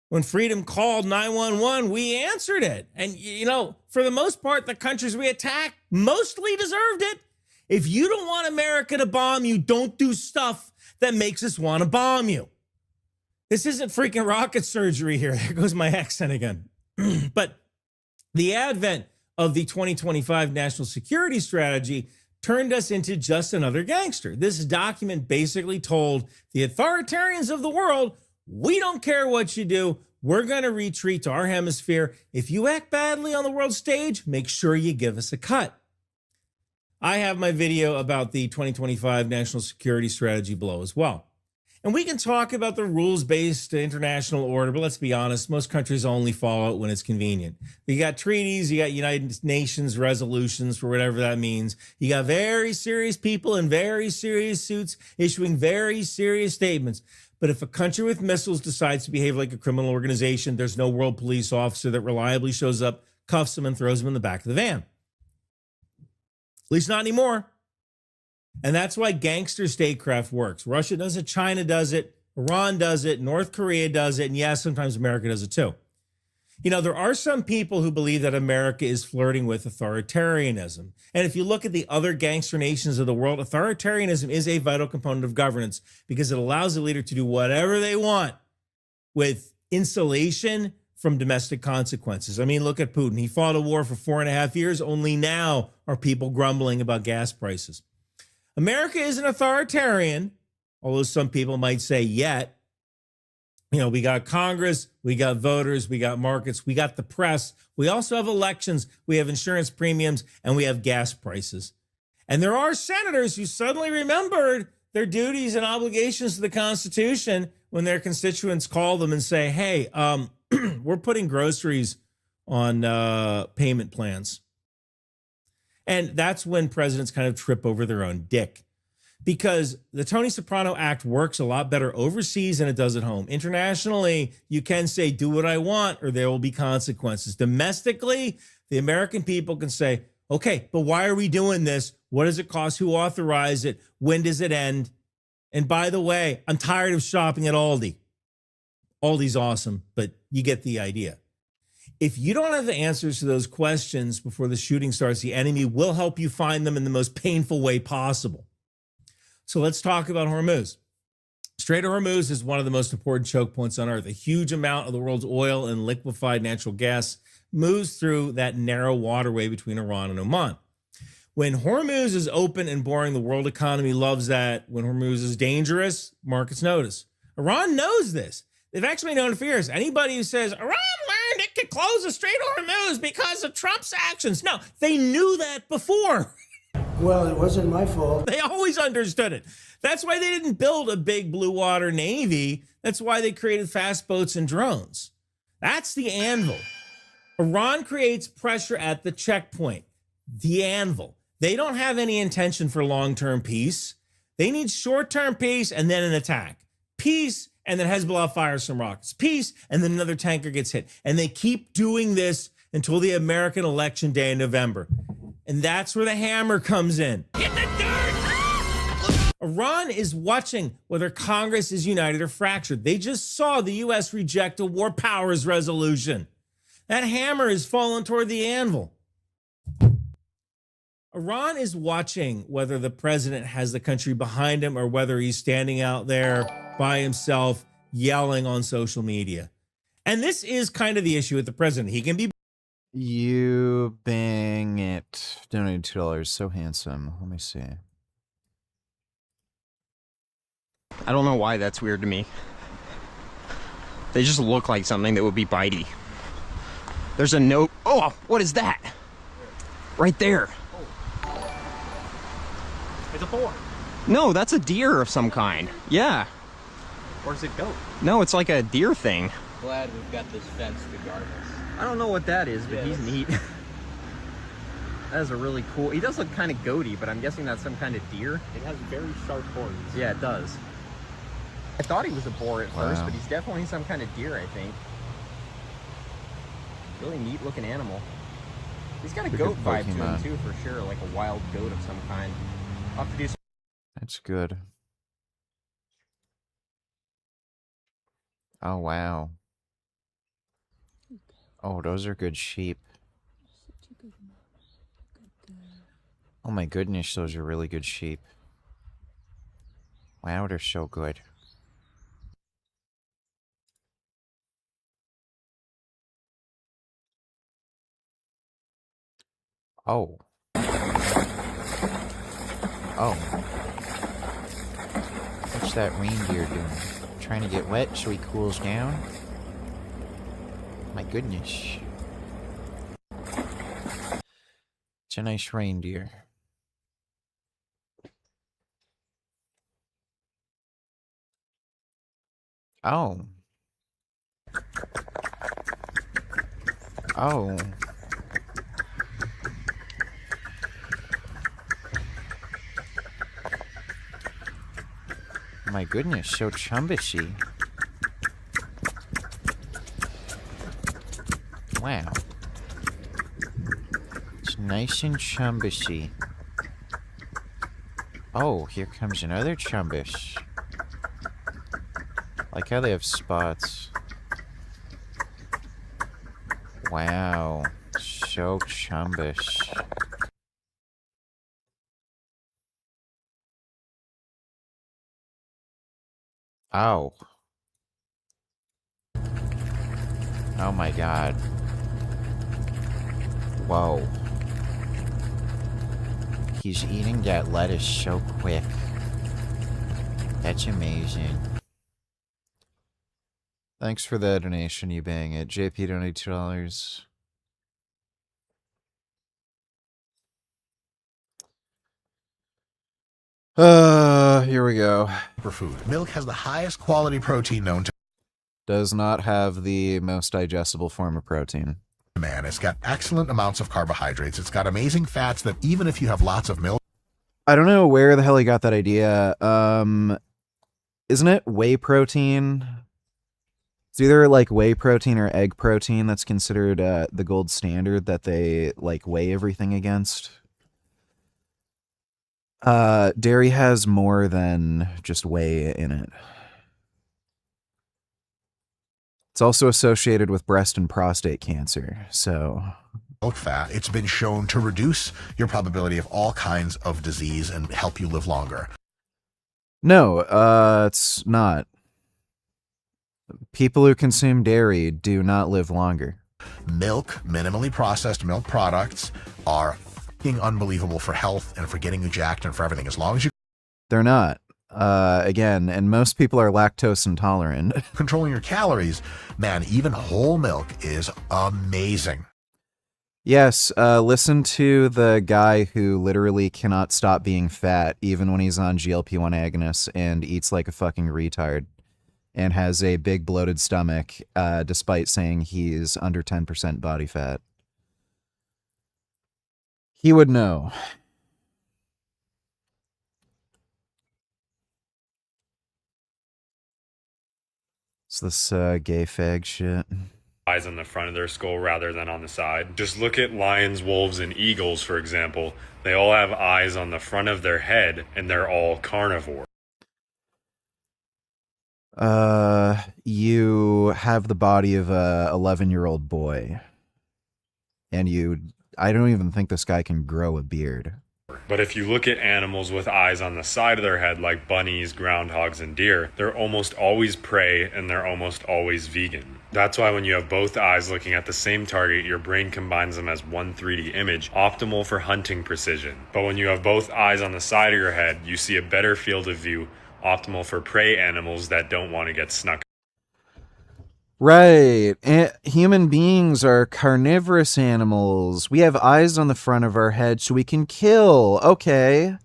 When freedom called 911, we answered it. And, you know, for the most part, the countries we attacked mostly deserved it. If you don't want America to bomb you, don't do stuff that makes us want to bomb you. This isn't freaking rocket surgery here. There goes my accent again. But the advent of the 2025 National Security Strategy turned us into just another gangster. This document basically told the authoritarians of the world, we don't care what you do. We're going to retreat to our hemisphere. If you act badly on the world stage, make sure you give us a cut. I have my video about the 2025 National Security Strategy below as well. And we can talk about the rules-based international order, but let's be honest, most countries only follow it when it's convenient. You got treaties, you got United Nations resolutions for whatever that means. You got very serious people in very serious suits issuing very serious statements. But if a country with missiles decides to behave like a criminal organization, there's no world police officer that reliably shows up, cuffs them, and throws them in the back of the van. At least not anymore. And that's why gangster statecraft works. Russia does it, China does it, Iran does it, North Korea does it, and yes, sometimes America does it too. You know, there are some people who believe that America is flirting with authoritarianism. And if you look at the other gangster nations of the world, authoritarianism is a vital component of governance because it allows the leader to do whatever they want with insulation from domestic consequences. I mean, look at Putin. He fought a war for 4.5 years. Only now are people grumbling about gas prices. America is an authoritarian, although some people might say yet. You know, we got Congress, we got voters, we got markets, we got the press. We also have elections, we have insurance premiums, and we have gas prices. And there are senators who suddenly remembered their duties and obligations to the Constitution when their constituents call them and say, hey, we're putting groceries on payment plans. And that's when presidents kind of trip over their own dick, because the Tony Soprano Act works a lot better overseas than it does at home. Internationally, you can say, do what I want, or there will be consequences. Domestically, the American people can say, okay, but why are we doing this? What does it cost? Who authorized it? When does it end? And by the way, I'm tired of shopping at Aldi. Aldi's awesome, but you get the idea. If you don't have the answers to those questions before the shooting starts, the enemy will help you find them in the most painful way possible. So let's talk about Hormuz. Strait of Hormuz is one of the most important choke points on Earth. A huge amount of the world's oil and liquefied natural gas moves through that narrow waterway between Iran and Oman. When Hormuz is open and boring, the world economy loves that. When Hormuz is dangerous, markets notice. Iran knows this. They've actually known for years. Anybody who says, Iran learned it could close the Strait of Hormuz because of Trump's actions. No, they knew that before. Well, it wasn't my fault. They always understood it. That's why they didn't build a big blue water navy. That's why they created fast boats and drones. That's the anvil. Iran creates pressure at the checkpoint, the anvil. They don't have any intention for long-term peace. They need short-term peace and then an attack. Peace, and then Hezbollah fires some rockets. Peace, and then another tanker gets hit. And they keep doing this until the American election day in November. And that's where the hammer comes in. Get the dirt! Iran is watching whether Congress is united or fractured. They just saw the U.S. reject a war powers resolution. That hammer is falling toward the anvil. Iran is watching whether the president has the country behind him or whether he's standing out there by himself yelling on social media. And this is kind of the issue with the president. He can be... You bang it. Donated $2. So handsome. Let me see. I don't know why that's weird to me. They just look like something that would be bitey. There's a note. Oh, what is that? Right there. It's a boar. No, that's a deer of some kind. Yeah. Where's it go? No, it's like a deer thing. Glad we've got this fence to guard us. I don't know what that is, but he's neat. That is a really cool... He does look kind of goaty, but I'm guessing that's some kind of deer. It has very sharp horns. Yeah, it does. I thought he was a boar at first, but he's definitely some kind of deer, I think. Really neat looking animal. He's got a goat vibe to him too, for sure, like a wild goat of some kind. I'll have to do some... That's good. Oh, wow. Oh, those are good sheep. Oh my goodness, those are really good sheep. Wow, they're so good. Oh. Oh. What's that reindeer doing? Trying to get wet so he cools down? My goodness. It's a nice reindeer. Oh. Oh. My goodness, so chumbishy. Wow. It's nice and chumbishy. Oh, here comes another chumbish. Like how they have spots. Wow. So chumbish. Oh. Oh my god. Whoa. He's eating that lettuce so quick. That's amazing. Thanks for the donation, you bang it. JP donated $2. Here we go. Superfood. Milk has the highest quality protein known to. Does not have the most digestible form of protein. Man, it's got excellent amounts of carbohydrates. It's got amazing fats that even if you have lots of milk. I don't know where the hell he got that idea. Isn't it whey protein? It's either like whey protein or egg protein that's considered the gold standard that they like weigh everything against. Dairy has more than just whey in it. It's also associated with breast and prostate cancer, so... Milk fat, it's been shown to reduce your probability of all kinds of disease and help you live longer. No, it's not. People who consume dairy do not live longer. Milk, minimally processed milk products are fucking unbelievable for health and for getting you jacked and for everything. As long as you... They're not. Again, and most people are lactose intolerant. Controlling your calories, man, even whole milk is amazing. Yes, listen to the guy who literally cannot stop being fat even when he's on GLP-1 agonists and eats like a fucking retard and has a big bloated stomach despite saying he's under 10% body fat. He would know. It's this gay fag shit. Eyes on the front of their skull rather than on the side. Just look at lions, wolves, and eagles, for example. They all have eyes on the front of their head, and they're all carnivore. You have the body of a 11-year-old boy. And I don't even think this guy can grow a beard. But if you look at animals with eyes on the side of their head, like bunnies, groundhogs, and deer, they're almost always prey and they're almost always vegan. That's why when you have both eyes looking at the same target, your brain combines them as one 3D image, optimal for hunting precision. But when you have both eyes on the side of your head, you see a better field of view, optimal for prey animals that don't want to get snuck. Right. Human beings are carnivorous animals. We have eyes on the front of our head so we can kill. Okay.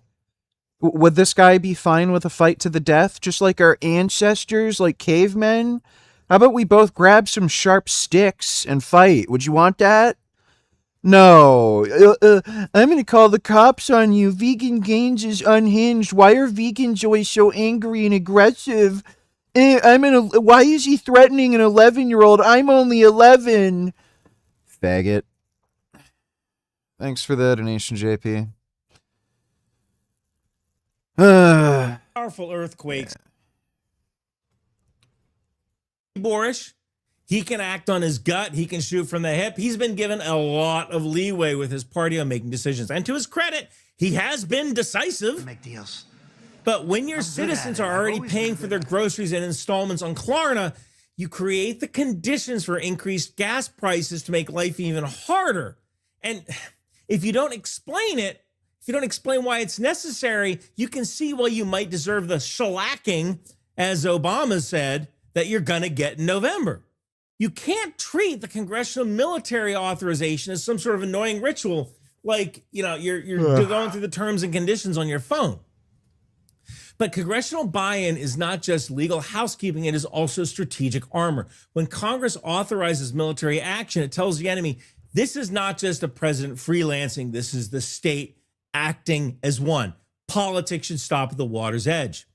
Would this guy be fine with a fight to the death, just like our ancestors, like cavemen? How about we both grab some sharp sticks and fight? Would you want that? No. I'm going to call the cops on you. Vegan Gains is unhinged. Why are vegans always so angry and aggressive? Why is he threatening an 11-year-old? I'm only 11. Faggot. Thanks for the donation, JP. Powerful earthquakes. Boorish. He can act on his gut. He can shoot from the hip. He's been given a lot of leeway with his party on making decisions. And to his credit, he has been decisive. Make deals. But when your citizens are already paying for their groceries and installments on Klarna, you create the conditions for increased gas prices to make life even harder. And if you don't explain it, if you don't explain why it's necessary, you can see why you might deserve the shellacking, as Obama said, that you're going to get in November. You can't treat the congressional military authorization as some sort of annoying ritual, like, you're going through the terms and conditions on your phone. But congressional buy-in is not just legal housekeeping, it is also strategic armor. When Congress authorizes military action, it tells the enemy, this is not just a president freelancing, this is the state acting as one. Politics should stop at the water's edge.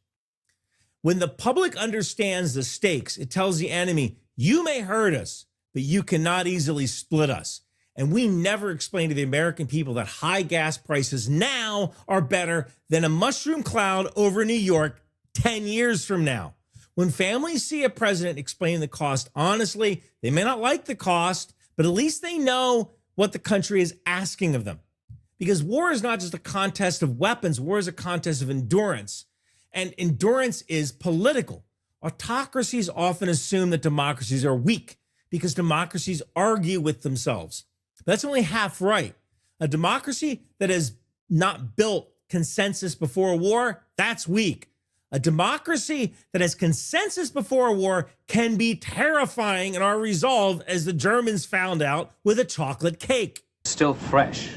When the public understands the stakes, it tells the enemy, you may hurt us, but you cannot easily split us. And we never explain to the American people that high gas prices now are better than a mushroom cloud over New York 10 years from now. When families see a president explain the cost honestly, they may not like the cost, but at least they know what the country is asking of them. Because war is not just a contest of weapons, war is a contest of endurance. And endurance is political. Autocracies often assume that democracies are weak because democracies argue with themselves. That's only half right. A democracy that has not built consensus before a war, that's weak. A democracy that has consensus before a war can be terrifying in our resolve, as the Germans found out with a chocolate cake. Still fresh.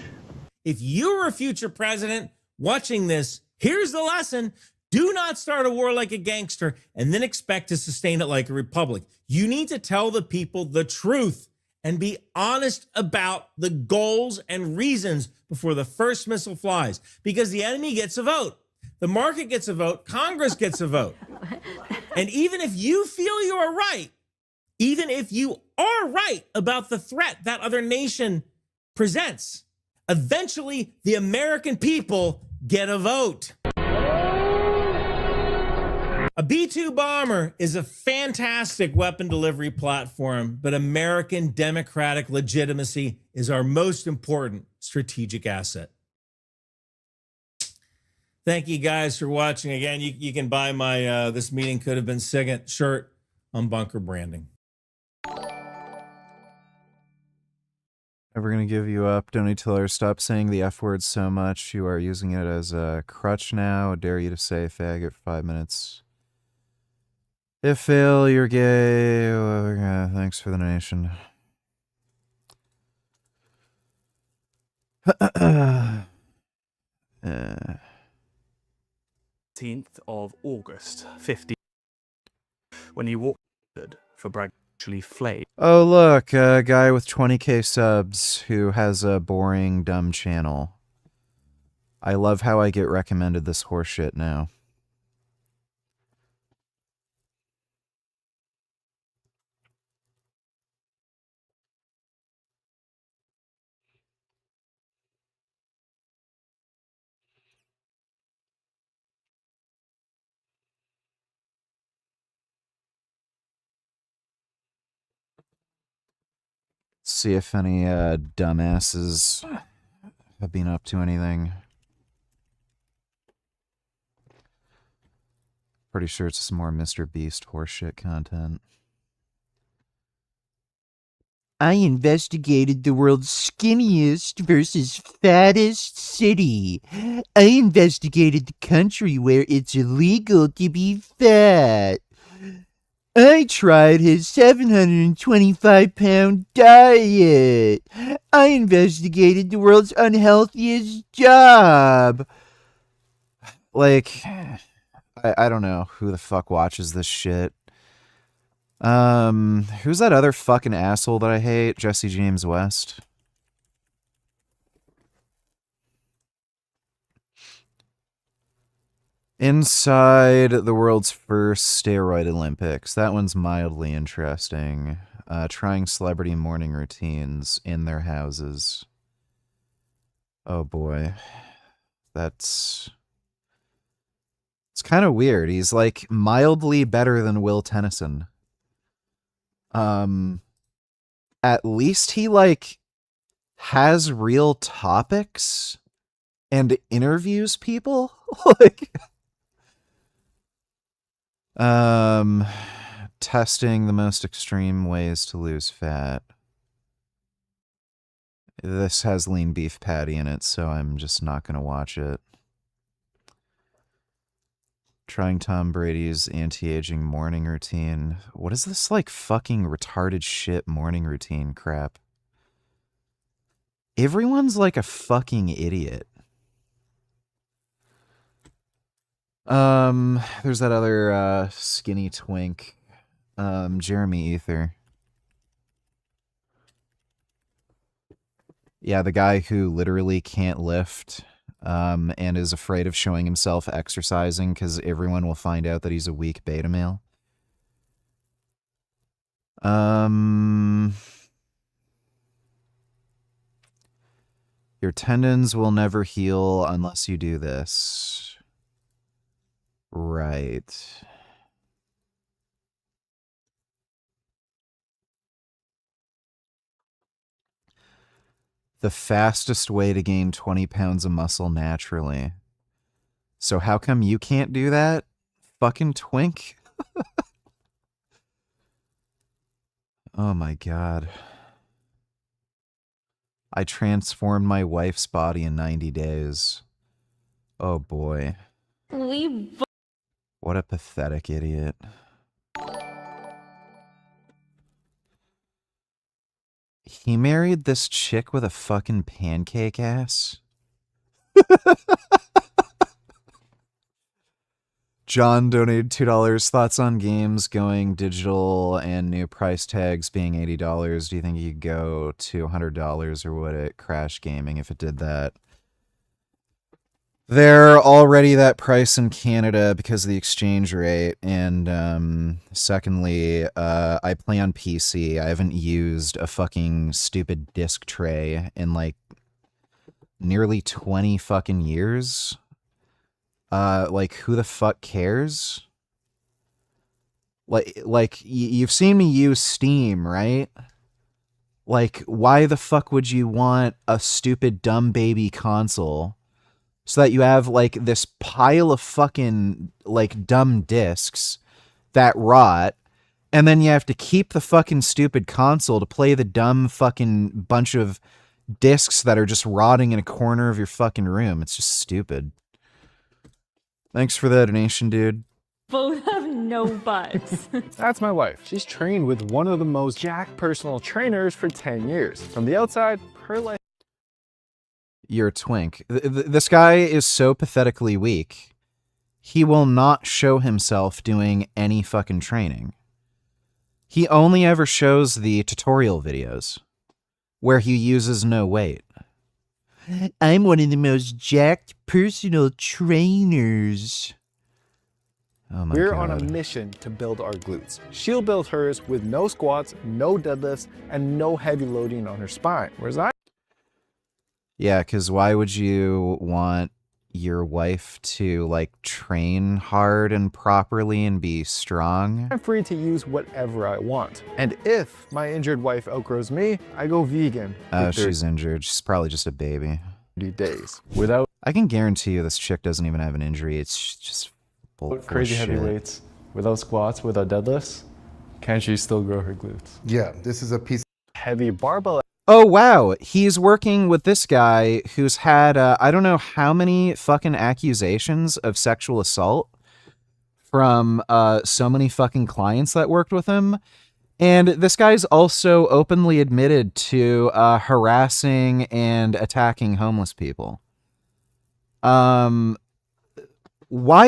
If you're a future president watching this, here's the lesson. Do not start a war like a gangster and then expect to sustain it like a republic. You need to tell the people the truth and be honest about the goals and reasons before the first missile flies, because the enemy gets a vote. The market gets a vote. Congress gets a vote. And even if you feel you are right, even if you are right about the threat that other nation presents, eventually the American people get a vote. A B-2 bomber is a fantastic weapon delivery platform, but American democratic legitimacy is our most important strategic asset. Thank you guys for watching. Again, you can buy my This Meeting Could Have Been SIGINT shirt on Bunker Branding. Never gonna give you up. Donny Tiller, stop saying the F word so much. You are using it as a crutch now. I dare you to say faggot for 5 minutes. If fail, you're gay. Thanks for the donation. 18th of August, 50, when you walked for Bragg actually flayed. Oh, look, a guy with 20k subs who has a boring, dumb channel. I love how I get recommended this horseshit now. See if any dumbasses have been up to anything. Pretty sure it's some more Mr. Beast horseshit content. I investigated the world's skinniest versus fattest city. I investigated the country where it's illegal to be fat. I tried his 725-pound diet. I investigated the world's unhealthiest job. Like, I don't know who the fuck watches this shit. Who's that other fucking asshole that I hate? Jesse James West. Inside the world's first steroid Olympics. That one's mildly interesting. Trying celebrity morning routines in their houses. Oh boy. It's kind of weird. He's like mildly better than Will Tennyson. At least he like has real topics and interviews people. Like testing the most extreme ways to lose fat. This has lean beef patty in it, so I'm just not going to watch it. Trying Tom Brady's anti-aging morning routine. What is this, like, fucking retarded shit morning routine crap? Everyone's like a fucking idiot. There's that other, skinny twink, Jeremy Ether. Yeah, the guy who literally can't lift, and is afraid of showing himself exercising because everyone will find out that he's a weak beta male. Your tendons will never heal unless you do this. Right. The fastest way to gain 20 pounds of muscle naturally. So how come you can't do that? Fucking twink. Oh my god. I transformed my wife's body in 90 days. Oh boy. What a pathetic idiot. He married this chick with a fucking pancake ass? John donated $2. Thoughts on games going digital and new price tags being $80? Do you think you could go to $100, or would it crash gaming if it did that? They're already that price in Canada because of the exchange rate. And secondly, I play on PC. I haven't used a fucking stupid disc tray in like nearly 20 fucking years. Like, who the fuck cares? Like you've seen me use Steam, right? Like, why the fuck would you want a stupid dumb baby console so that you have like this pile of fucking like dumb discs that rot, and then you have to keep the fucking stupid console to play the dumb fucking bunch of discs that are just rotting in a corner of your fucking room? It's just stupid. Thanks for the donation, dude. Both have no butts. That's my wife. She's trained with one of the most jacked personal trainers for 10 years. From the outside, her life. You're a twink. This guy is so pathetically weak. He will not show himself doing any fucking training. He only ever shows the tutorial videos where he uses no weight. I'm one of the most jacked personal trainers. Oh my We're God. on a mission to build our glutes. She'll build hers with no squats, no deadlifts, and no heavy loading on her spine. Whereas Yeah, because why would you want your wife to like train hard and properly and be strong? I'm free to use whatever I want. And if my injured wife outgrows me, I go vegan. Oh, she's injured. She's probably just a baby. 30 days without I can guarantee you this chick doesn't even have an injury. It's just crazy heavy shit. weights, without squats, without deadlifts. Can she still grow her glutes? Yeah, this is a piece of heavy barbell. Oh, wow. He's working with this guy who's had, I don't know how many fucking accusations of sexual assault from so many fucking clients that worked with him. And this guy's also openly admitted to harassing and attacking homeless people. Why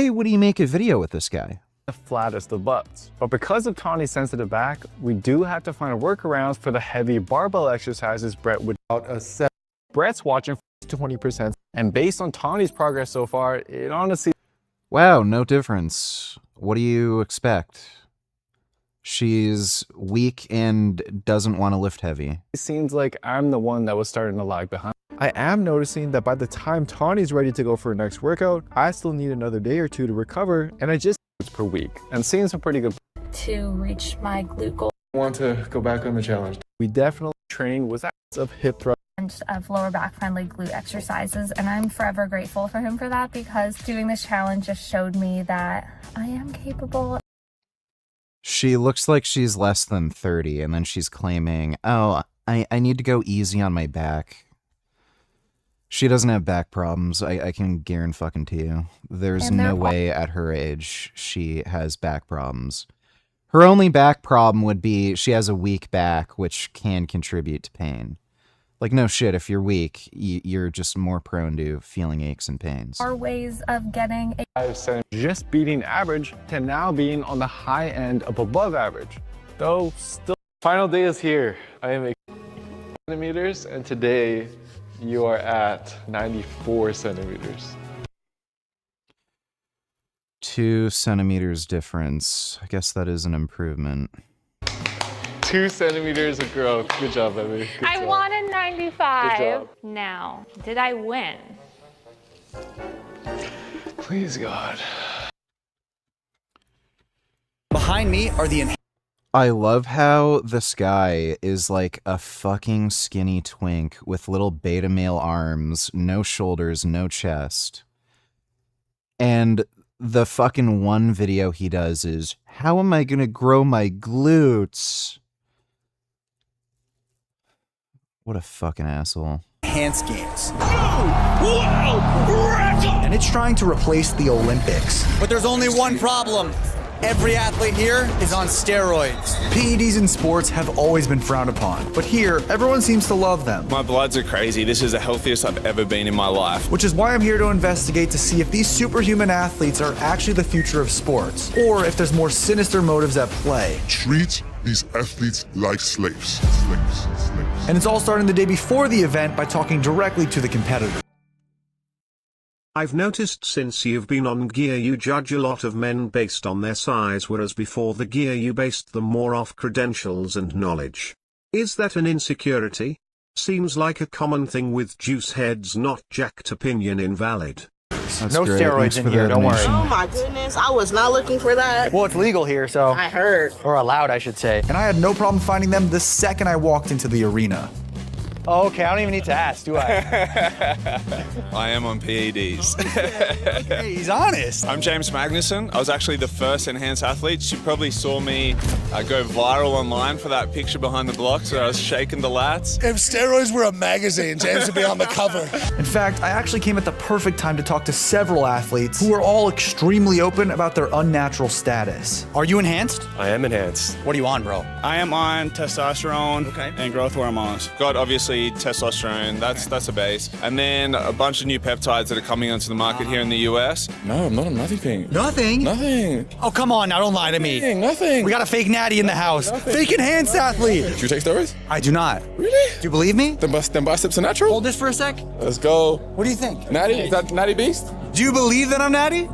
would he make a video with this guy? The flattest of butts. But because of Tawny's sensitive back, we do have to find workarounds for the heavy barbell exercises Brett would out a set. Brett's watching 20%, and based on Tawny's progress so far, it honestly. Wow, no difference. What do you expect? She's weak and doesn't want to lift heavy. It seems like I'm the one that was starting to lag behind. I am noticing that by the time Tawny's ready to go for her next workout, I still need another day or two to recover, and I just per week, and seeing some pretty good To reach my glute goal. I want to go back on the challenge. We definitely training with acts of hip thrust. Of lower back friendly glute exercises, and I'm forever grateful for him for that, because doing this challenge just showed me that I am capable. She looks like she's less than 30, and then she's claiming, oh, I need to go easy on my back. She doesn't have back problems. I can guarantee you. There's no way at her age she has back problems. Her only back problem would be she has a weak back, which can contribute to pain. Like, no shit, if you're weak, you're just more prone to feeling aches and pains. Are ways of getting a I've said just beating average to now being on the high end of above average. Though still, final day is here. I am 80 centimeters, and today you are at 94 centimeters. 2 centimeters difference. I guess that is an improvement. 2 centimeters of growth. Good job, baby. Good I job. wanted 95. Good job. Now, did I win? Please, God. Behind me are the I love how this guy is like a fucking skinny twink with little beta male arms, no shoulders, no chest. And the fucking one video he does is, how am I gonna grow my glutes? What a fucking asshole. enhanced games. And it's trying to replace the Olympics. But there's only one problem. Every athlete here is on steroids. PEDs in sports have always been frowned upon, but here, everyone seems to love them. My bloods are crazy. This is the healthiest I've ever been in my life. Which is why I'm here to investigate to see if these superhuman athletes are actually the future of sports, or if there's more sinister motives at play. Treat these athletes like slaves. And it's all starting the day before the event by talking directly to the competitor. I've noticed since you've been on Gear you judge a lot of men based on their size, whereas before the Gear you based them more off credentials and knowledge. Is that an insecurity? Seems like a common thing with juice heads, not jacked opinion invalid. No steroids in here, don't worry. Oh my goodness, I was not looking for that. Well, it's legal here, so. I heard. Or allowed, I should say. And I had no problem finding them the second I walked into the arena. Oh, okay, I don't even need to ask, do I? I am on PEDs. Okay, he's honest. I'm James Magnuson. I was actually the first enhanced athlete. You probably saw me go viral online for that picture behind the blocks where I was shaking the lats. If steroids were a magazine, James would be on the cover. In fact, I actually came at the perfect time to talk to several athletes who are all extremely open about their unnatural status. Are you enhanced? I am enhanced. What are you on, bro? I am on testosterone and growth hormones. Got obviously testosterone, that's a base. And then a bunch of new peptides that are coming onto the market here in the US. No, I'm not on nothing. Nothing? Nothing. Oh, come on now, don't lie to me. Nothing. We got a fake natty in the house. Fake enhanced athlete. Do you take steroids? I do not. Really? Do you believe me? Them biceps are natural? Hold this for a sec. Let's go. What do you think? Natty? Is that Natty Beast? Do you believe that I'm natty?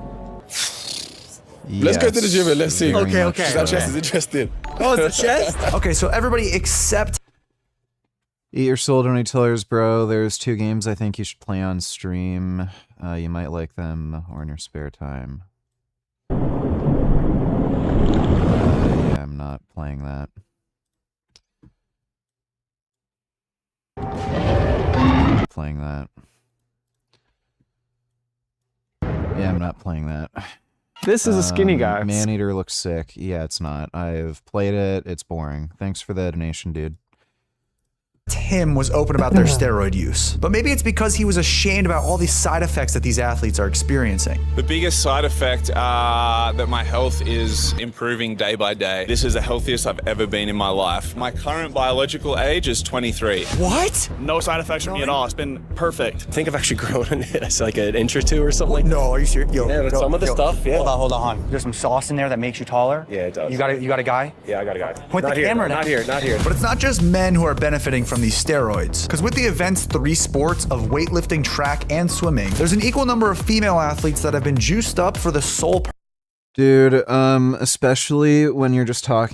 Let's go to the gym and let's see. Okay. That chest is interesting. Oh, it's a chest? Okay, so everybody except... Eat your soul $20, bro. There's 2 games I think you should play on stream. You might like them or in your spare time. Yeah, I'm not playing that. Playing that. Yeah, I'm not playing that. This is a skinny guy. Maneater looks sick. Yeah, it's not. I've played it. It's boring. Thanks for the donation, dude. Tim was open about their steroid use. But maybe it's because he was ashamed about all these side effects that these athletes are experiencing. The biggest side effect that my health is improving day by day. This is the healthiest I've ever been in my life. My current biological age is 23. What? No side effects from me at all. It's been perfect. I think I've actually grown in it. It's like an inch or two or something like that. No, are you serious? Yo, Yeah, but some of the stuff, yeah. Hold on. There's some sauce in there that makes you taller? Yeah, it does. You got a guy? Yeah, I got a guy. Point the camera now. Not here. But it's not just men who are benefiting from these steroids. Because with the event's 3 sports of weightlifting, track, and swimming, there's an equal number of female athletes that have been juiced up for the sole purpose. Dude, especially when you're just talking